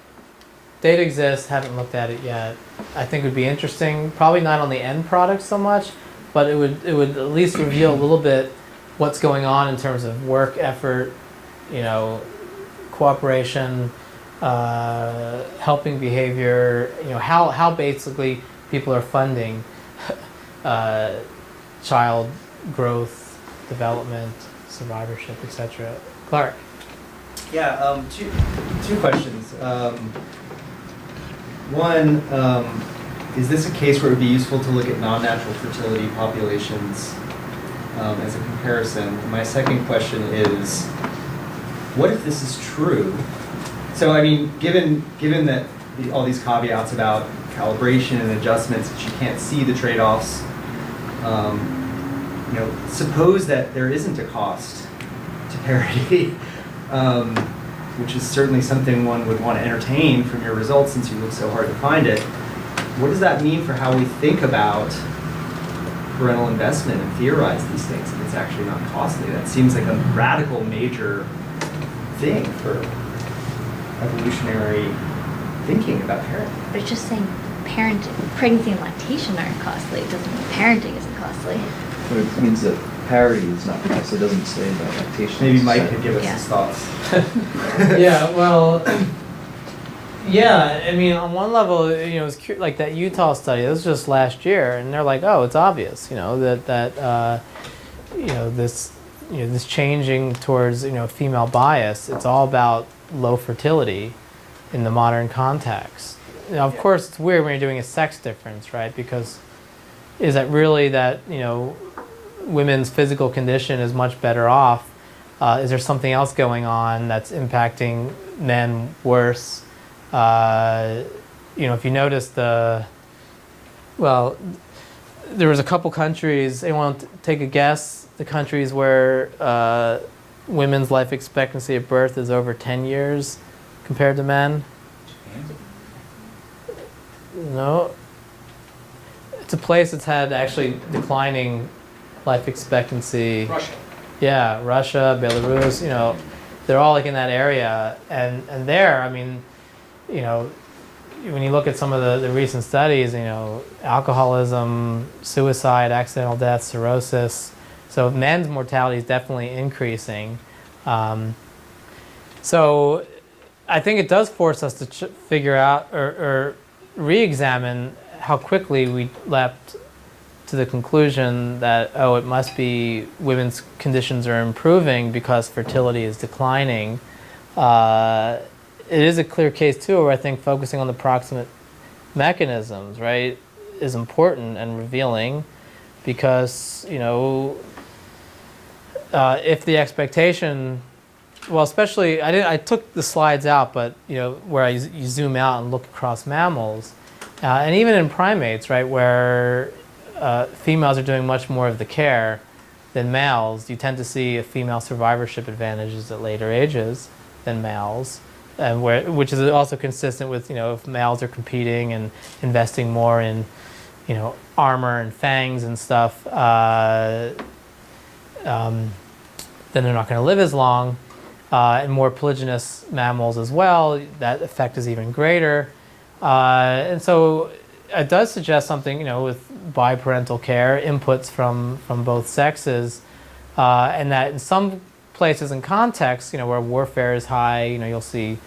data exists. Haven't looked at it yet. I think it would be interesting. Probably not on the end product so much, but it would at least reveal a little bit what's going on in terms of work effort, cooperation, helping behavior, how basically people are funding child growth, development, survivorship, etc. Clark. Yeah, two questions. One, is this a case where it would be useful to look at non-natural fertility populations as a comparison? And my second question is, what if this is true? So, I mean, given that all these caveats about calibration and adjustments, that you can't see the trade-offs, suppose that there isn't a cost to parity, which is certainly something one would want to entertain from your results since you look so hard to find it. What does that mean for how we think about parental investment and theorize these things if it's actually not costly? That seems like a radical major thing for evolutionary thinking about parenting. But it's just saying pregnancy and lactation aren't costly. It doesn't mean parenting isn't costly. But it means that parity is not costly. It doesn't say about lactation. Maybe Mike could give us his thoughts. Yeah, well, yeah, I mean, on one level, it's like that Utah study. This was just last year, and they're like, oh, it's obvious, that this changing towards female bias. It's all about low fertility in the modern context. Of course, it's weird when you're doing a sex difference, right? Because is that really that women's physical condition is much better off? Is there something else going on that's impacting men worse? If you notice there was a couple countries. Anyone want to take a guess? The countries where women's life expectancy at birth is over 10 years compared to men. No. It's a place that's had actually declining life expectancy. Russia. Yeah, Russia, Belarus, they're all in that area. And there, I mean, when you look at some of the recent studies, alcoholism, suicide, accidental death, cirrhosis. So men's mortality is definitely increasing. So I think it does force us to figure out or re-examine how quickly we leapt to the conclusion that, it must be women's conditions are improving because fertility is declining. It is a clear case, too, where I think focusing on the proximate mechanisms, right, is important and revealing because, if the expectation, well, especially, I took the slides out, but, where you zoom out and look across mammals, and even in primates, right, where females are doing much more of the care, than males. You tend to see a female survivorship advantages at later ages than males, and which is also consistent with, if males are competing and investing more in, armor and fangs and stuff, then they're not going to live as long. And more polygynous mammals as well, that effect is even greater. And so it does suggest something, with biparental care, inputs from both sexes, and that in some places and contexts, where warfare is high, you'll see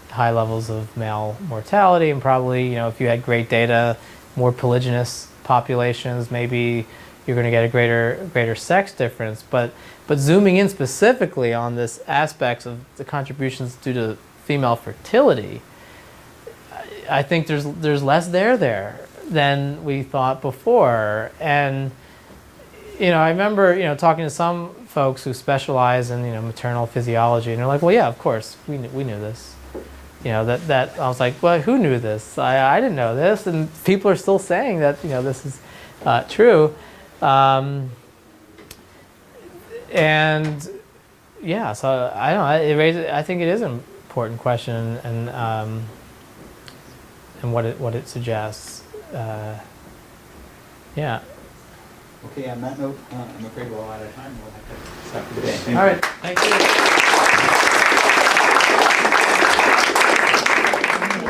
high levels of male mortality, and probably, if you had great data, more polygynous populations, maybe you're going to get a greater sex difference. But zooming in specifically on this aspects of the contributions due to female fertility, I think there's less there than we thought before. And I remember talking to some folks who specialize in maternal physiology, and they're like, well, yeah, of course we knew this. That I was like, well, who knew this? I didn't know this, and people are still saying that this is true. And yeah, so I don't know. I think it is an important question, and what it suggests. Yeah. Okay, on that note, I'm afraid we're all out of time. We'll have to stop for the day. All right. Thank you.